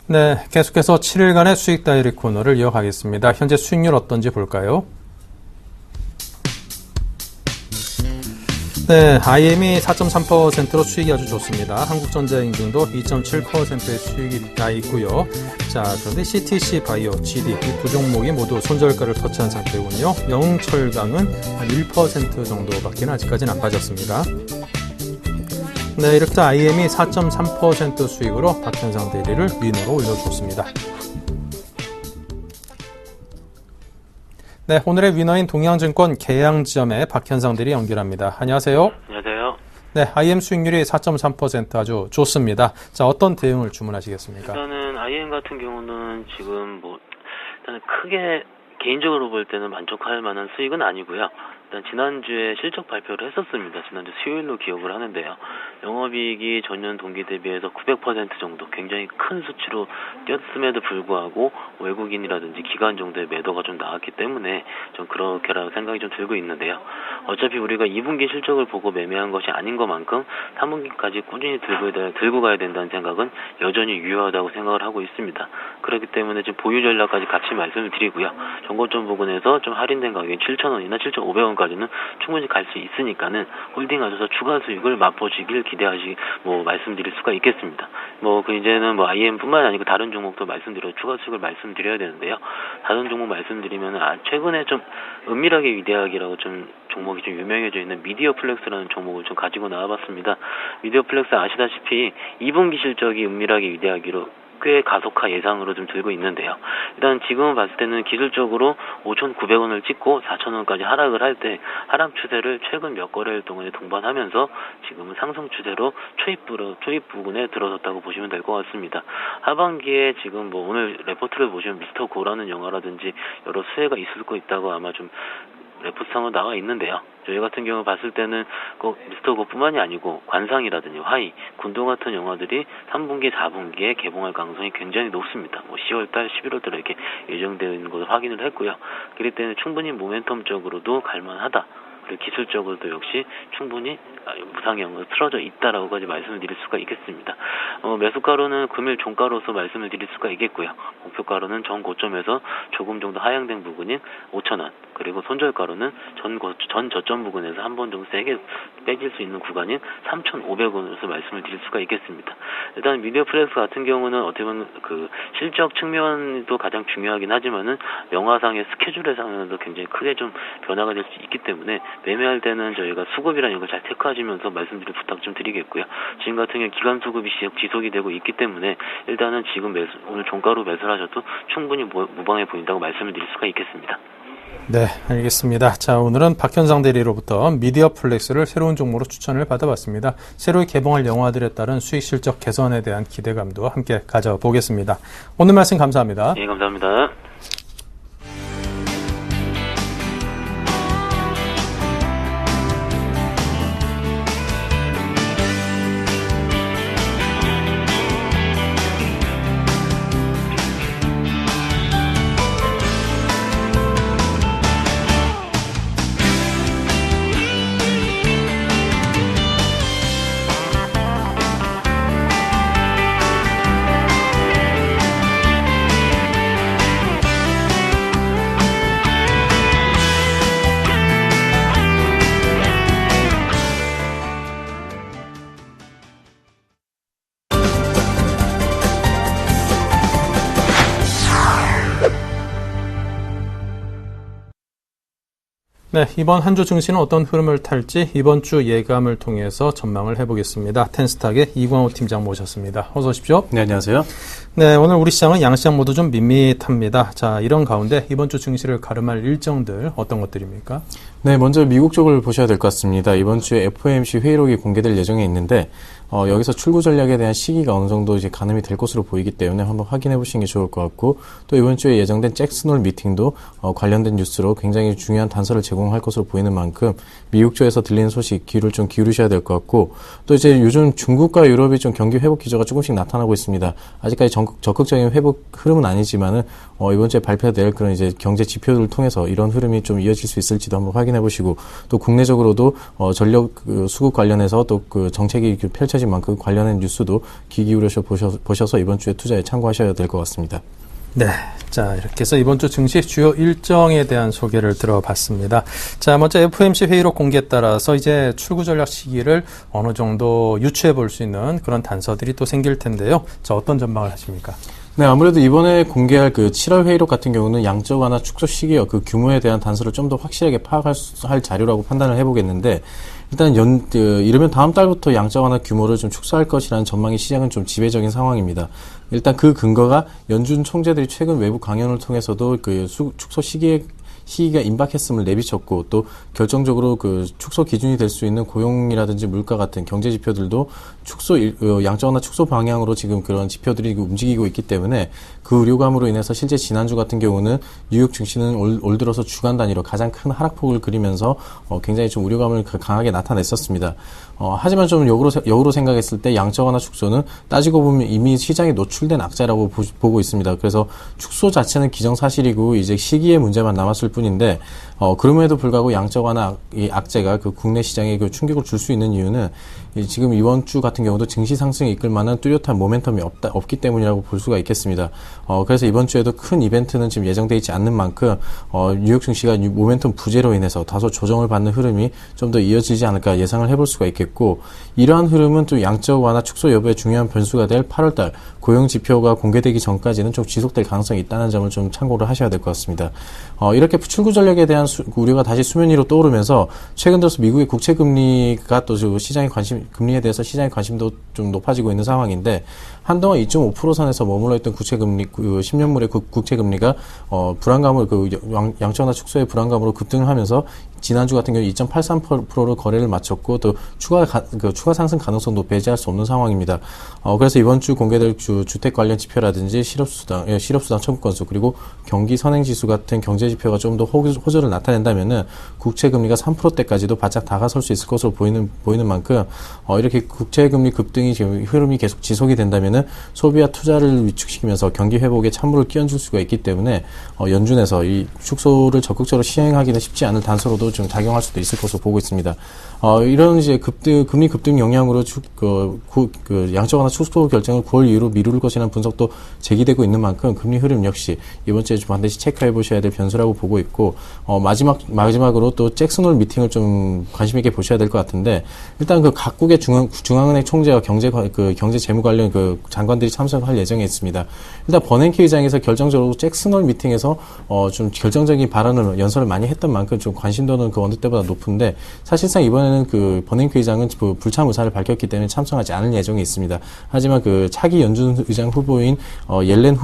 네, 계속해서 7일간의 수익 다이어리 코너를 이어가겠습니다. 현재 수익률 어떤지 볼까요? 네, IM이 4.3%로 수익이 아주 좋습니다. 한국전자인증도 2.7%의 수익이 나 있고요. 자, 그런데 CTC 바이오, GD 이 두 종목이 모두 손절가를 터치한 상태군요. 영웅철강은 1% 정도밖에 아직까지는 안 빠졌습니다. 네, 이렇게 IM이 4.3% 수익으로 박현상 대리를 위너로 올려줬습니다. 네, 오늘의 위너인 동양증권 계양지점의 박현상 대리 연결합니다. 안녕하세요. 안녕하세요. 네, IM 수익률이 4.3% 아주 좋습니다. 자, 어떤 대응을 주문하시겠습니까? 일단은 IM 같은 경우는 지금 일단은 크게 개인적으로 볼 때는 만족할 만한 수익은 아니고요. 일단 지난주에 실적 발표를 했었습니다. 지난주 수요일로 기억을 하는데요. 영업이익이 전년 동기 대비해서 900% 정도 굉장히 큰 수치로 뛰었음에도 불구하고 외국인이라든지 기관 정도의 매도가 좀 나왔기 때문에 좀 그렇게라고 생각이 좀 들고 있는데요. 어차피 우리가 2분기 실적을 보고 매매한 것이 아닌 것만큼 3분기까지 꾸준히 들고 가야 된다는 생각은 여전히 유효하다고 생각을 하고 있습니다. 그렇기 때문에 지금 보유 전략까지 같이 말씀을 드리고요. 정고점 부근에서 좀 할인된 가격인 7,000원이나 7,500원까지는 충분히 갈 수 있으니까는 홀딩하셔서 추가 수익을 맛보시길 말씀드릴 수가 있겠습니다. 이제는 IM뿐만 아니고 다른 종목도 추가 수익을 말씀드려야 되는데요. 다른 종목 말씀드리면 최근에 좀 은밀하게 위대하기라고 종목이 좀 유명해져 있는 미디어 플렉스라는 종목을 좀 가지고 나와봤습니다. 미디어 플렉스 아시다시피 2분기 실적이 은밀하게 위대하기로 꽤 가속화 예상으로 좀 들고 있는데요. 일단 지금 봤을 때는 기술적으로 5,900원을 찍고 4,000원까지 하락을 할 때 하락 추세를 최근 몇 거래일 동안에 동반하면서 지금은 상승 추세로 초입 부근에 들어섰다고 보시면 될 것 같습니다. 하반기에 지금 오늘 레포트를 보시면 미스터 고라는 영화라든지 여러 수혜가 있을 거 있다고 아마 좀 레포트상으로 나와 있는데요. 저희 같은 경우 봤을 때는 꼭 미스터 고뿐만이 아니고 관상이라든지 화이, 군도 같은 영화들이 3분기, 4분기에 개봉할 가능성이 굉장히 높습니다. 10월달, 11월달에 이렇게 예정되어 있는 것을 확인을 했고요. 그렇기 때문에 충분히 모멘텀적으로도 갈만하다. 그리고 기술적으로도 역시 충분히 무상향으로 틀어져 있다라고까지 말씀을 드릴 수가 있겠습니다. 매수가로는 금일 종가로서 말씀을 드릴 수가 있겠고요. 목표가로는 전 고점에서 조금 정도 하향된 부분인 5,000원, 그리고 손절가로는 전 저점 부근에서 한 번 정도 세게 빼질 수 있는 구간인 3,500원으로서 말씀을 드릴 수가 있겠습니다. 일단 미디어 플렉스 같은 경우는 어떻게 보면 실적 측면도 가장 중요하긴 하지만은 영화상의 스케줄에서도 굉장히 크게 좀 변화가 될 수 있기 때문에 매매할 때는 저희가 수급이라는 걸 잘 체크하시면서 말씀드릴 부탁 좀 드리겠고요. 지금 같은 경우 기간 수급이 지속이 되고 있기 때문에 일단은 지금 오늘 종가로 매수를 하셔도 충분히 무방해 보인다고 말씀을 드릴 수가 있겠습니다. 네, 알겠습니다. 자, 오늘은 박현상 대리로부터 미디어 플렉스를 새로운 종목으로 추천을 받아봤습니다. 새로 개봉할 영화들에 따른 수익 실적 개선에 대한 기대감도 함께 가져보겠습니다. 오늘 말씀 감사합니다. 네, 감사합니다. 네, 이번 한 주 증시는 어떤 흐름을 탈지 이번 주 예감을 통해서 전망을 해보겠습니다. 텐스탁의 이광호 팀장 모셨습니다. 어서 오십시오. 네, 안녕하세요. 네, 오늘 우리 시장은 양시장 모두 좀 밋밋합니다. 자, 이런 가운데 이번 주 증시를 가름할 일정들 어떤 것들입니까? 네, 먼저 미국 쪽을 보셔야 될 것 같습니다. 이번 주에 FOMC 회의록이 공개될 예정에 있는데 여기서 출구 전략에 대한 시기가 어느 정도 이제 가늠이 될 것으로 보이기 때문에 한번 확인해 보시는 게 좋을 것 같고, 또 이번 주에 예정된 잭슨홀 미팅도 관련된 뉴스로 굉장히 중요한 단서를 제공할 것으로 보이는 만큼 미국 쪽에서 들리는 소식 귀를 좀 기울이셔야 될 것 같고, 또 이제 요즘 중국과 유럽이 좀 경기 회복 기조가 조금씩 나타나고 있습니다. 아직까지 적극적인 회복 흐름은 아니지만은 이번 주에 발표될 그런 이제 경제 지표들을 통해서 이런 흐름이 좀 이어질 수 있을지도 한번 확인해 보시고, 또 국내적으로도 전력 수급 관련해서 또 그 정책이 펼쳐진 만큼 관련된 뉴스도 귀 기울여서 보셔서 이번 주에 투자에 참고하셔야 될 것 같습니다. 네. 자, 이렇게 해서 이번 주 증시 주요 일정에 대한 소개를 들어봤습니다. 자, 먼저 FOMC 회의록 공개에 따라서 이제 출구 전략 시기를 어느 정도 유추해 볼 수 있는 그런 단서들이 또 생길 텐데요. 자, 어떤 전망을 하십니까? 네, 아무래도 이번에 공개할 그 7월 회의록 같은 경우는 양적 완화 축소 시기와 그 규모에 대한 단서를 좀 더 확실하게 할 자료라고 판단을 해보겠는데, 일단 이르면 다음 달부터 양적 완화 규모를 좀 축소할 것이라는 전망이 시장은 좀 지배적인 상황입니다. 일단 그 근거가 연준 총재들이 최근 외부 강연을 통해서도 그 축소 시기가 임박했음을 내비쳤고, 또 결정적으로 그 축소 기준이 될 수 있는 고용이라든지 물가 같은 경제 지표들도 양적 완화 축소 방향으로 지금 그런 지표들이 움직이고 있기 때문에, 그 우려감으로 인해서 실제 지난주 같은 경우는 뉴욕 증시는 올 들어서 주간 단위로 가장 큰 하락폭을 그리면서 굉장히 좀 우려감을 강하게 나타냈었습니다. 하지만 좀 역으로 생각했을 때 양적 완화 축소는 따지고 보면 이미 시장에 노출된 악재라고 보고 있습니다. 그래서 축소 자체는 기정사실이고 이제 시기의 문제만 남았을 뿐인데, 그럼에도 불구하고 양적 완화 이 악재가 그 국내 시장에 그 충격을 줄 수 있는 이유는 지금 이번 주 같은 경우도 증시 상승에 이끌 만한 뚜렷한 모멘텀이 없기 때문이라고 볼 수가 있겠습니다. 그래서 이번 주에도 큰 이벤트는 지금 예정되어 있지 않는 만큼 뉴욕 증시가 모멘텀 부재로 인해서 다소 조정을 받는 흐름이 좀 더 이어지지 않을까 예상을 해볼 수가 있겠고, 이러한 흐름은 또 양적 완화 축소 여부에 중요한 변수가 될 8월달 고용 지표가 공개되기 전까지는 좀 지속될 가능성이 있다는 점을 좀 참고를 하셔야 될 것 같습니다. 이렇게 출구 전략에 대한 우려가 다시 수면 위로 떠오르면서 최근 들어서 미국의 국채 금리가 또 금리에 대해서 시장의 관심도 좀 높아지고 있는 상황인데, 한동안 2.5% 선에서 머물러 있던 국채 금리, 10년물의 국채 금리가 불안감을 양적 완화 축소의 불안감으로 급등을 하면서 지난주 같은 경우 2.83%로 거래를 마쳤고, 또 추가 상승 가능성도 배제할 수 없는 상황입니다. 그래서 이번 주 공개될 주택 관련 지표라든지 실업수당 청구 건수, 그리고 경기 선행지수 같은 경제 지표가 좀 더 호조를 나타낸다면은 국채 금리가 3%대까지도 바짝 다가설 수 있을 것으로 보이는 만큼, 이렇게 국채 금리 급등이 지금 흐름이 계속 지속이 된다면은 소비와 투자를 위축시키면서 경기 회복에 찬물을 끼얹을 수가 있기 때문에 연준에서 이 축소를 적극적으로 시행하기는 쉽지 않을 단서로도 좀 작용할 수도 있을 것으로 보고 있습니다. 이런 이제 금리 급등 영향으로 양적 완화 축소 결정을 9월 이후로 미룰 것이라는 분석도 제기되고 있는 만큼 금리 흐름 역시 이번 주에 반드시 체크해 보셔야 될 변수라고 보고 있고, 마지막으로 또 잭슨홀 미팅을 좀 관심 있게 보셔야 될 것 같은데, 일단 그 각국의 중앙은행 총재와 경제 재무 관련 그 장관들이 참석할 예정에 있습니다. 일단 버냉키 의장에서 결정적으로 잭슨홀 미팅에서 좀 결정적인 발언을 연설을 많이 했던 만큼 좀 관심도는 그 어느 때보다 높은데, 사실상 이번에는 그 버냉키 의장은 불참 의사를 밝혔기 때문에 참석하지 않을 예정에 있습니다. 하지만 그 차기 연준 의장 후보인 옐렌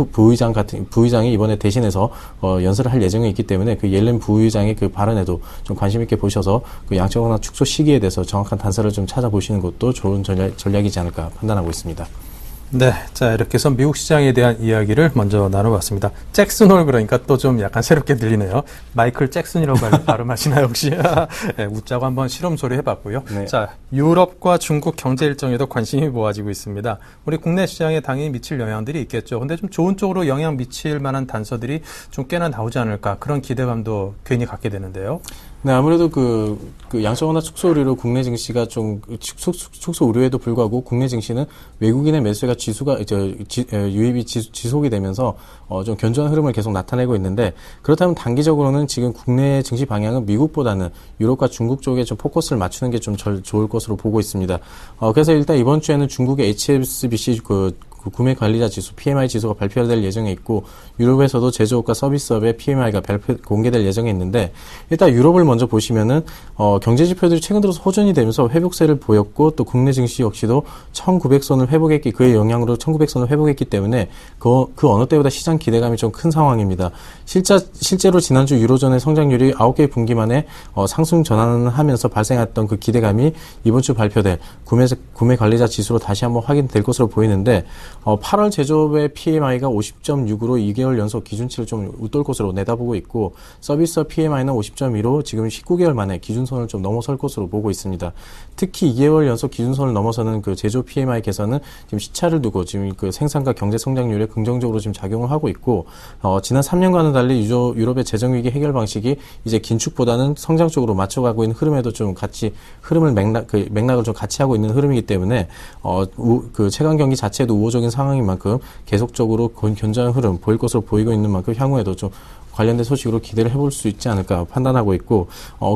부의장이 이번에 대신해서 연설을 할 예정에 있기 때문에 그 옐렌 부의장의 그 발언에도 좀 관심 있게 보셔서 그 양적 완화 축소 시기에 대해서 정확한 단서를 좀 찾아보시는 것도 좋은 전략이지 않을까 판단하고 있습니다. 네, 자 이렇게 해서 미국 시장에 대한 이야기를 먼저 나눠봤습니다. 잭슨홀 그러니까 또 좀 약간 새롭게 들리네요. 마이클 잭슨이라고 발음하시나요 혹시? 네, 웃자고 한번 실험 소리 해봤고요. 네. 자, 유럽과 중국 경제 일정에도 관심이 모아지고 있습니다. 우리 국내 시장에 당연히 미칠 영향들이 있겠죠. 근데 좀 좋은 쪽으로 영향 미칠 만한 단서들이 좀 꽤나 나오지 않을까, 그런 기대감도 괜히 갖게 되는데요. 네, 아무래도 그 양적 완화 축소 우려로 국내 증시가 좀 축소 우려에도 불구하고 국내 증시는 외국인의 매수가 유입이 지속이 되면서 좀 견조한 흐름을 계속 나타내고 있는데, 그렇다면 단기적으로는 지금 국내 증시 방향은 미국보다는 유럽과 중국 쪽에 좀 포커스를 맞추는 게 좀 좋을 것으로 보고 있습니다. 그래서 일단 이번 주에는 중국의 HSBC 구매 관리자 지수 PMI 지수가 발표될 예정에 있고, 유럽에서도 제조업과 서비스업의 PMI가 공개될 예정에 있는데, 일단 유럽을 먼저 보시면은 경제 지표들이 최근 들어서 호전이 되면서 회복세를 보였고, 또 국내 증시 역시도 1900선을 회복했기, 그의 영향으로 1900선을 회복했기 때문에 그 어느 때보다 시장 기대감이 좀 큰 상황입니다. 실제로 지난주 유로존의 성장률이 9개 분기 만에 상승 전환을 하면서 발생했던 그 기대감이 이번 주 발표될 구매 관리자 지수로 다시 한번 확인될 것으로 보이는데, 8월 제조업의 PMI가 50.6으로 2개월 연속 기준치를 좀 웃돌 것으로 내다보고 있고, 서비스업 PMI는 50.2로 지금 19개월 만에 기준선을 좀 넘어설 것으로 보고 있습니다. 특히 2개월 연속 기준선을 넘어서는 그 제조업 PMI 개선은 지금 시차를 두고 지금 그 생산과 경제 성장률에 긍정적으로 지금 작용을 하고 있고, 지난 3년과는 달리 유럽의 재정위기 해결 방식이 이제 긴축보다는 성장 쪽으로 맞춰가고 있는 흐름에도 좀 같이 맥락을 좀 같이 하고 있는 흐름이기 때문에 그 최강 경기 자체도 우호적인 상황인 만큼 계속적으로 견조한 흐름 보일 것으로 보이고 있는 만큼 향후에도 좀 관련된 소식으로 기대를 해볼 수 있지 않을까 판단하고 있고,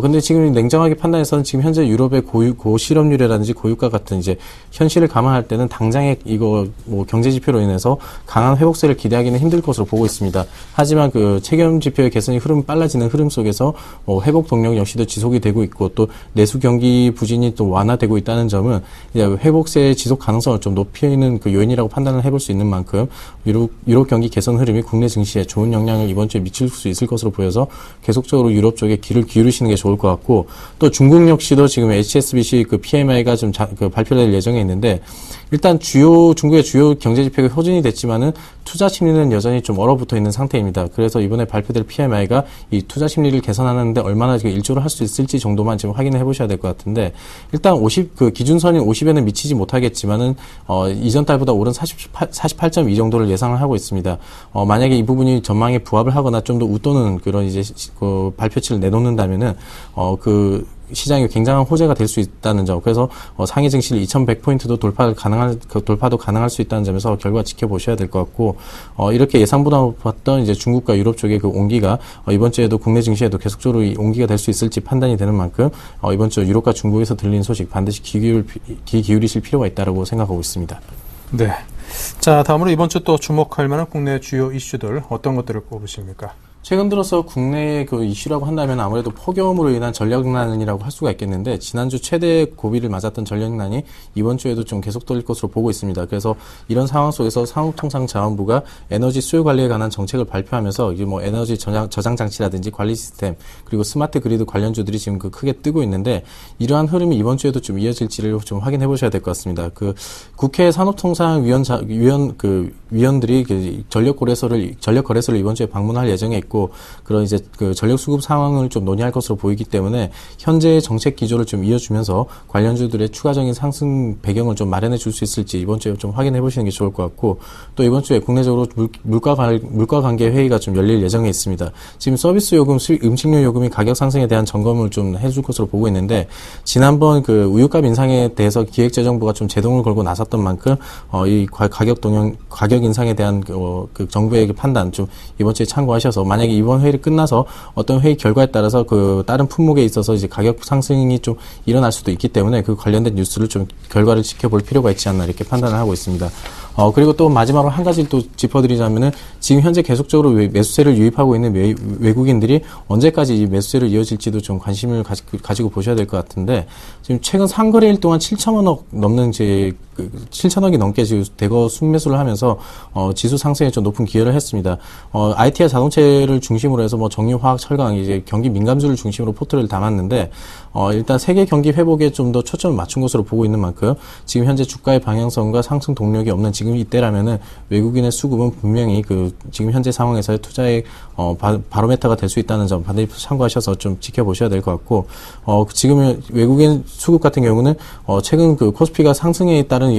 근데 지금 냉정하게 판단해서는 지금 현재 유럽의 고실업률이라든지 고유가 같은 이제 현실을 감안할 때는 당장에 이거 뭐 경제 지표로 인해서 강한 회복세를 기대하기는 힘들 것으로 보고 있습니다. 하지만 그 체감 지표의 개선이 빨라지는 흐름 속에서 회복 동력 역시도 지속이 되고 있고, 또 내수 경기 부진이 또 완화되고 있다는 점은 이제 회복세의 지속 가능성을 좀 높이는 그 요인이라고 판단을 해볼 수 있는 만큼 유럽 경기 개선 흐름이 국내 증시에 좋은 영향을 이번 주에 미칠 수 있을 것으로 보여서 계속적으로 유럽 쪽에 귀를 기울이시는 게 좋을 것 같고, 또 중국 역시도 지금 HSBC 그 PMI가 좀 발표될 예정에 있는데, 일단 중국의 주요 경제 지표가 호전이 됐지만은 투자 심리는 여전히 좀 얼어붙어 있는 상태입니다. 그래서 이번에 발표될 PMI가 이 투자 심리를 개선하는데 얼마나 일조를 할 수 있을지 정도만 지금 확인해 보셔야 될 것 같은데, 일단 그 기준선인 50에는 미치지 못하겠지만은 이전 달보다 오른 48.2 정도를 예상을 하고 있습니다. 만약에 이 부분이 전망에 부합을 하거나 좀 더 웃도는 그런 이제 그 발표치를 내놓는다면은 그 시장이 굉장한 호재가 될 수 있다는 점, 그래서 상해 증시를 2100포인트도 돌파도 가능할 수 있다는 점에서 결과 지켜보셔야 될 것 같고, 이렇게 예상보다 봤던 이제 중국과 유럽 쪽의 그 온기가 이번 주에도 국내 증시에도 계속적으로 온기가 될 수 있을지 판단이 되는 만큼 이번 주 유럽과 중국에서 들리는 소식 반드시 귀 기울이실 필요가 있다고 생각하고 있습니다. 네. 자, 다음으로 이번 주 또 주목할 만한 국내 주요 이슈들 어떤 것들을 꼽으십니까? 최근 들어서 국내의 그 이슈라고 한다면 아무래도 폭염으로 인한 전력난이라고 할 수가 있겠는데, 지난주 최대 고비를 맞았던 전력난이 이번 주에도 좀 계속될 것으로 보고 있습니다. 그래서 이런 상황 속에서 산업통상자원부가 에너지 수요 관리에 관한 정책을 발표하면서 이게 뭐 에너지 저장 장치라든지 관리 시스템, 그리고 스마트 그리드 관련주들이 지금 크게 뜨고 있는데, 이러한 흐름이 이번 주에도 좀 이어질지를 좀 확인해 보셔야 될 것 같습니다. 그 국회 위원들이 그 전력 거래소를 이번 주에 방문할 예정에 있고, 그런 이제 그 전력 수급 상황을 좀 논의할 것으로 보이기 때문에 현재의 정책 기조를 좀 이어주면서 관련주들의 추가적인 상승 배경을 좀 마련해 줄 수 있을지 이번 주에 좀 확인해 보시는 게 좋을 것 같고, 또 이번 주에 국내적으로 물가 관계 회의가 좀 열릴 예정에 있습니다. 지금 서비스 요금, 음식료 요금이 가격 상승에 대한 점검을 좀 해줄 것으로 보고 있는데, 지난번 그 우유값 인상에 대해서 기획재정부가 좀 제동을 걸고 나섰던 만큼 이 가격 인상에 대한 그 정부의 판단 좀 이번 주에 참고하셔서, 만약에 이번 회의를 끝나서 어떤 회의 결과에 따라서 그 다른 품목에 있어서 이제 가격 상승이 좀 일어날 수도 있기 때문에 그 관련된 뉴스를 좀 결과를 지켜볼 필요가 있지 않나 이렇게 판단을 하고 있습니다. 그리고 또 마지막으로 한 가지를 또 짚어드리자면은, 지금 현재 계속적으로 매수세를 유입하고 있는 외국인들이 언제까지 이 매수세를 이어질지도 좀 관심을 가지고 보셔야 될 것 같은데, 지금 최근 상거래일 동안 7천억 넘는 7천억이 넘게 지금 대거 순매수를 하면서 지수 상승에 좀 높은 기여를 했습니다. IT와 자동차를 중심으로 해서 뭐 정유, 화학, 철강, 이제 경기 민감주를 중심으로 포트를 담았는데, 일단 세계 경기 회복에 좀 더 초점을 맞춘 것으로 보고 있는 만큼 지금 현재 주가의 방향성과 상승 동력이 없는 지금 이때라면은 외국인의 수급은 분명히 그 지금 현재 상황에서의 투자의 바로메터가 될 수 있다는 점 반드시 참고하셔서 좀 지켜보셔야 될 것 같고, 지금 외국인 수급 같은 경우는 최근 그 코스피가 상승에 따른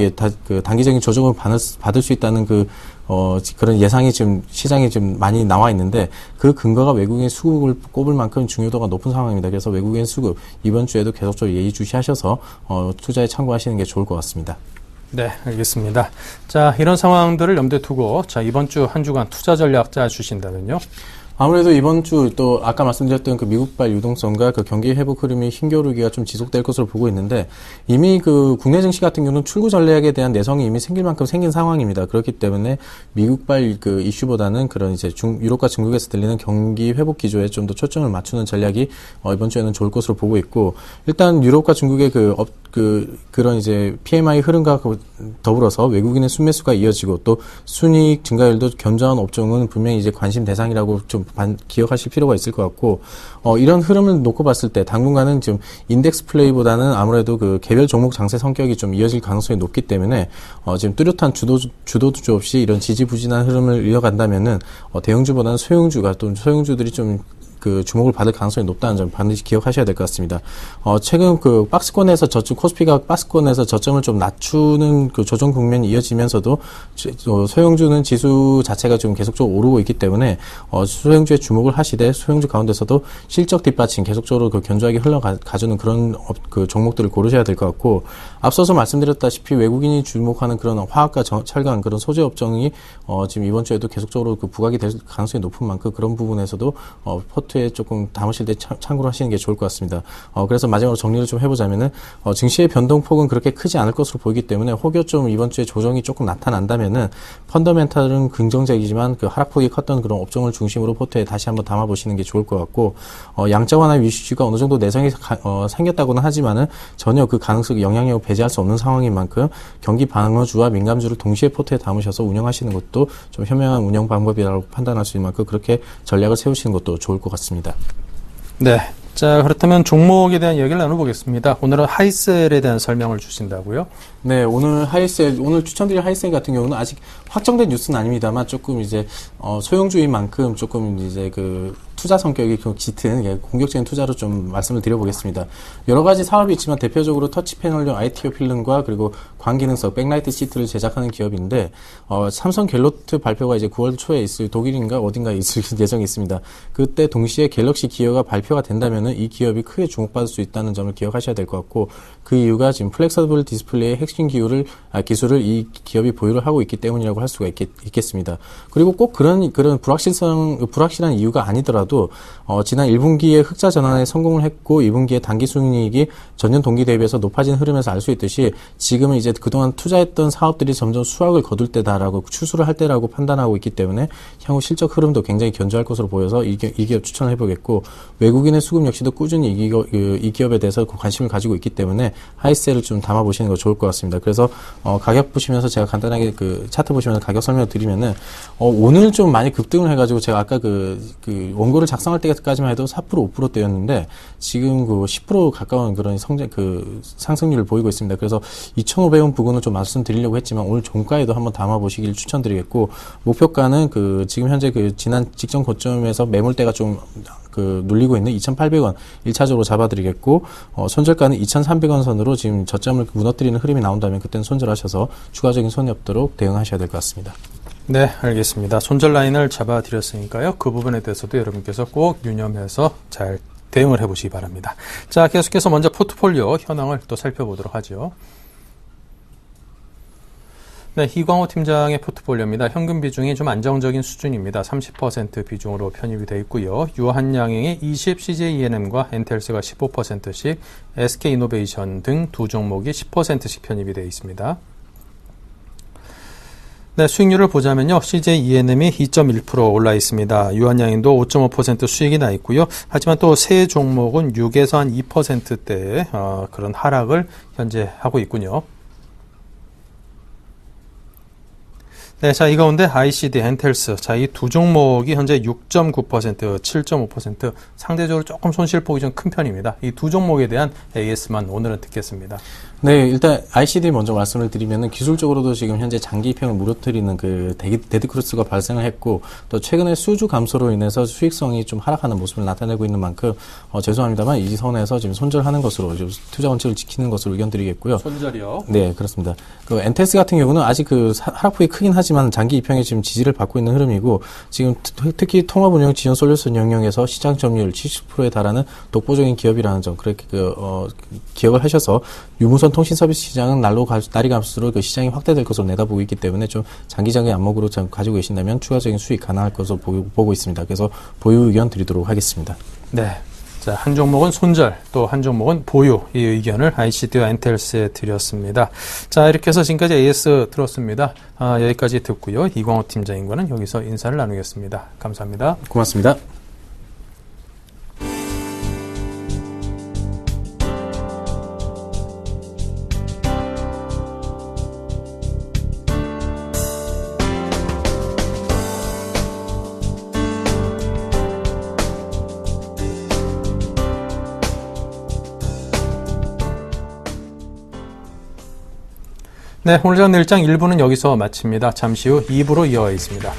그 단기적인 조정을 받을 수 있다는 그런 예상이 지금 시장에 좀 많이 나와 있는데, 그 근거가 외국인 수급을 꼽을 만큼 중요도가 높은 상황입니다. 그래서 외국인 수급 이번 주에도 계속적으로 예의주시하셔서 투자에 참고하시는 게 좋을 것 같습니다. 네, 알겠습니다. 자, 이런 상황들을 염두에 두고 이번 주 한 주간 투자 전략 짜주신다면요? 아무래도 이번 주 또 아까 말씀드렸던 그 미국발 유동성과 그 경기 회복 흐름이 힘겨루기가 좀 지속될 것으로 보고 있는데, 이미 그 국내 증시 같은 경우는 출구 전략에 대한 내성이 이미 생길 만큼 생긴 상황입니다. 그렇기 때문에 미국발 그 이슈보다는 그런 이제 유럽과 중국에서 들리는 경기 회복 기조에 좀 더 초점을 맞추는 전략이 이번 주에는 좋을 것으로 보고 있고, 일단 유럽과 중국의 그런 이제 PMI 흐름과 더불어서 외국인의 순매수가 이어지고, 또 순이익 증가율도 견조한 업종은 분명히 이제 관심 대상이라고 좀 기억하실 필요가 있을 것 같고, 이런 흐름을 놓고 봤을 때 당분간은 좀 인덱스 플레이보다는 아무래도 그 개별 종목 장세 성격이 좀 이어질 가능성이 높기 때문에 지금 뚜렷한 주도주 없이 이런 지지부진한 흐름을 이어간다면은 대형주보다는 소형주가 또 소형주들이 좀 그 주목을 받을 가능성이 높다는 점 반드시 기억하셔야 될 것 같습니다. 최근 그 박스권에서 코스피가 박스권에서 저점을 좀 낮추는 그 조정 국면이 이어지면서도 소형주는 지수 자체가 좀 계속적으로 오르고 있기 때문에 소형주에 주목을 하시되 소형주 가운데서도 실적 뒷받침 계속적으로 그 견조하게 흘러가주는 그런 그 종목들을 고르셔야 될 것 같고, 앞서서 말씀드렸다시피 외국인이 주목하는 그런 화학과 철강 그런 소재 업종이 지금 이번 주에도 계속적으로 그 부각이 될 가능성이 높은 만큼 그런 부분에서도 포트에 조금 담으실 때 참고를 하시는 게 좋을 것 같습니다. 그래서 마지막으로 정리를 좀 해보자면은 증시의 변동폭은 그렇게 크지 않을 것으로 보이기 때문에 혹여 좀 이번 주에 조정이 조금 나타난다면은 펀더멘탈은 긍정적이지만 그 하락폭이 컸던 그런 업종을 중심으로 포트에 다시 한번 담아보시는 게 좋을 것 같고, 양적 완화 위주가 어느 정도 내성이 생겼다고는 하지만은 전혀 그 가능성 영향력을 배제할 수 없는 상황인 만큼 경기 방어주와 민감주를 동시에 포트에 담으셔서 운영하시는 것도 좀 현명한 운영 방법이라고 판단할 수 있는 만큼 그렇게 전략을 세우시는 것도 좋을 것 같습니다. 네. 자, 그렇다면 종목에 대한 이야기를 나눠보겠습니다. 오늘은 하이셀에 대한 설명을 주신다고요? 네, 오늘 추천드릴 하이셀 같은 경우는 아직 확정된 뉴스는 아닙니다만 조금 이제, 소형주인 만큼 조금 이제 그 투자 성격이 좀 짙은 공격적인 투자로 좀 말씀을 드려보겠습니다. 여러 가지 사업이 있지만 대표적으로 터치 패널용 ITO 필름과 그리고 광기능성 백라이트 시트를 제작하는 기업인데, 삼성 갤럭시 발표가 이제 9월 초에 있을 독일인가 어딘가에 있을 예정이 있습니다. 그때 동시에 갤럭시 기어가 발표가 된다면은 이 기업이 크게 주목받을 수 있다는 점을 기억하셔야 될 것 같고, 그 이유가 지금 플렉서블 디스플레이의 핵심 기술을 이 기업이 보유를 하고 있기 때문이라고 할 수가 있겠습니다. 그리고 꼭 그런 불확실한 이유가 아니더라도 지난 1분기에 흑자 전환에 성공을 했고 2분기에 단기 순이익이 전년 동기 대비해서 높아진 흐름에서 알 수 있듯이 지금은 이제 그동안 투자했던 사업들이 점점 수확을 거둘 때다라고 추수를 할 때라고 판단하고 있기 때문에 향후 실적 흐름도 굉장히 견조할 것으로 보여서 이 기업 추천을 해보겠고, 외국인의 수급 역시도 꾸준히 이 기업에 대해서 관심을 가지고 있기 때문에 하이셀을 좀 담아보시는 거 좋을 것 같습니다. 그래서 가격 보시면서 제가 간단하게 그 차트 보시면서 가격 설명을 드리면은 오늘 좀 많이 급등을 해가지고 제가 아까 그 원고를 작성할 때까지만 해도 4% 5%대였는데 지금 그 10% 가까운 그런 상승률을 보이고 있습니다. 그래서 2,500원 부근을 좀 말씀드리려고 했지만 오늘 종가에도 한번 담아보시길 추천드리겠고, 목표가는 지금 현재 지난 직전 고점에서 매물대가 좀 눌리고 있는 2,800원 1차적으로 잡아드리겠고, 손절가는 2,300원 선으로 지금 저점을 무너뜨리는 흐름이 나온다면 그때는 손절하셔서 추가적인 손해 없도록 대응하셔야 될 것 같습니다. 네, 알겠습니다. 손절 라인을 잡아드렸으니까요. 그 부분에 대해서도 여러분께서 꼭 유념해서 잘 대응을 해보시기 바랍니다. 자, 계속해서 먼저 포트폴리오 현황을 또 살펴보도록 하죠. 네, 이광호 팀장의 포트폴리오입니다. 현금 비중이 좀 안정적인 수준입니다. 30% 비중으로 편입이 되어 있고요. 유한양행이 20, CJENM과 엔텔스가 15%씩, SK이노베이션 등 두 종목이 10%씩 편입이 되어 있습니다. 네, 수익률을 보자면요. CJENM이 2.1% 올라 있습니다. 유한양행도 5.5% 수익이 나 있고요. 하지만 또 세 종목은 6에서 한 2%대의 그런 하락을 현재 하고 있군요. 네, 자, 이 가운데 ICD, 엔텔스, 자, 이 두 종목이 현재 6.9%, 7.5% 상대적으로 조금 손실폭이 좀 큰 편입니다. 이 두 종목에 대한 AS만 오늘은 듣겠습니다. 네, 일단 ICD 먼저 말씀을 드리면은 기술적으로도 지금 현재 장기 입형을 무너뜨리는 데드크루스가 발생을 했고, 또 최근에 수주 감소로 인해서 수익성이 좀 하락하는 모습을 나타내고 있는 만큼 죄송합니다만 이 선에서 지금 손절하는 것으로 투자 원칙을 지키는 것으로 의견 드리겠고요. 손절이요? 네, 그렇습니다. 엔텔스 같은 경우는 아직 하락폭이 크긴 하지만 장기 입형에 지금 지지를 받고 있는 흐름이고, 지금 특히 통합운영 지원 솔루션 영역에서 시장 점유율 70%에 달하는 독보적인 기업이라는 점, 그렇게 기억을 하셔서 유무선 통신 서비스 시장은 날이 갈수록 시장이 확대될 것으로 내다보고 있기 때문에 좀 장기적인 안목으로 가지고 계신다면 추가적인 수익 가능할 것으로 보고 있습니다. 그래서 보유 의견 드리도록 하겠습니다. 네. 자, 한 종목은 손절, 또 한 종목은 보유, 이 의견을 ICD와 엔텔스에 드렸습니다. 자, 이렇게 해서 지금까지 AS 들었습니다. 여기까지 듣고요. 이광호 팀장님과는 여기서 인사를 나누겠습니다. 감사합니다. 고맙습니다. 네, 오늘 전 일장 1부는 여기서 마칩니다. 잠시 후 2부로 이어가 있습니다.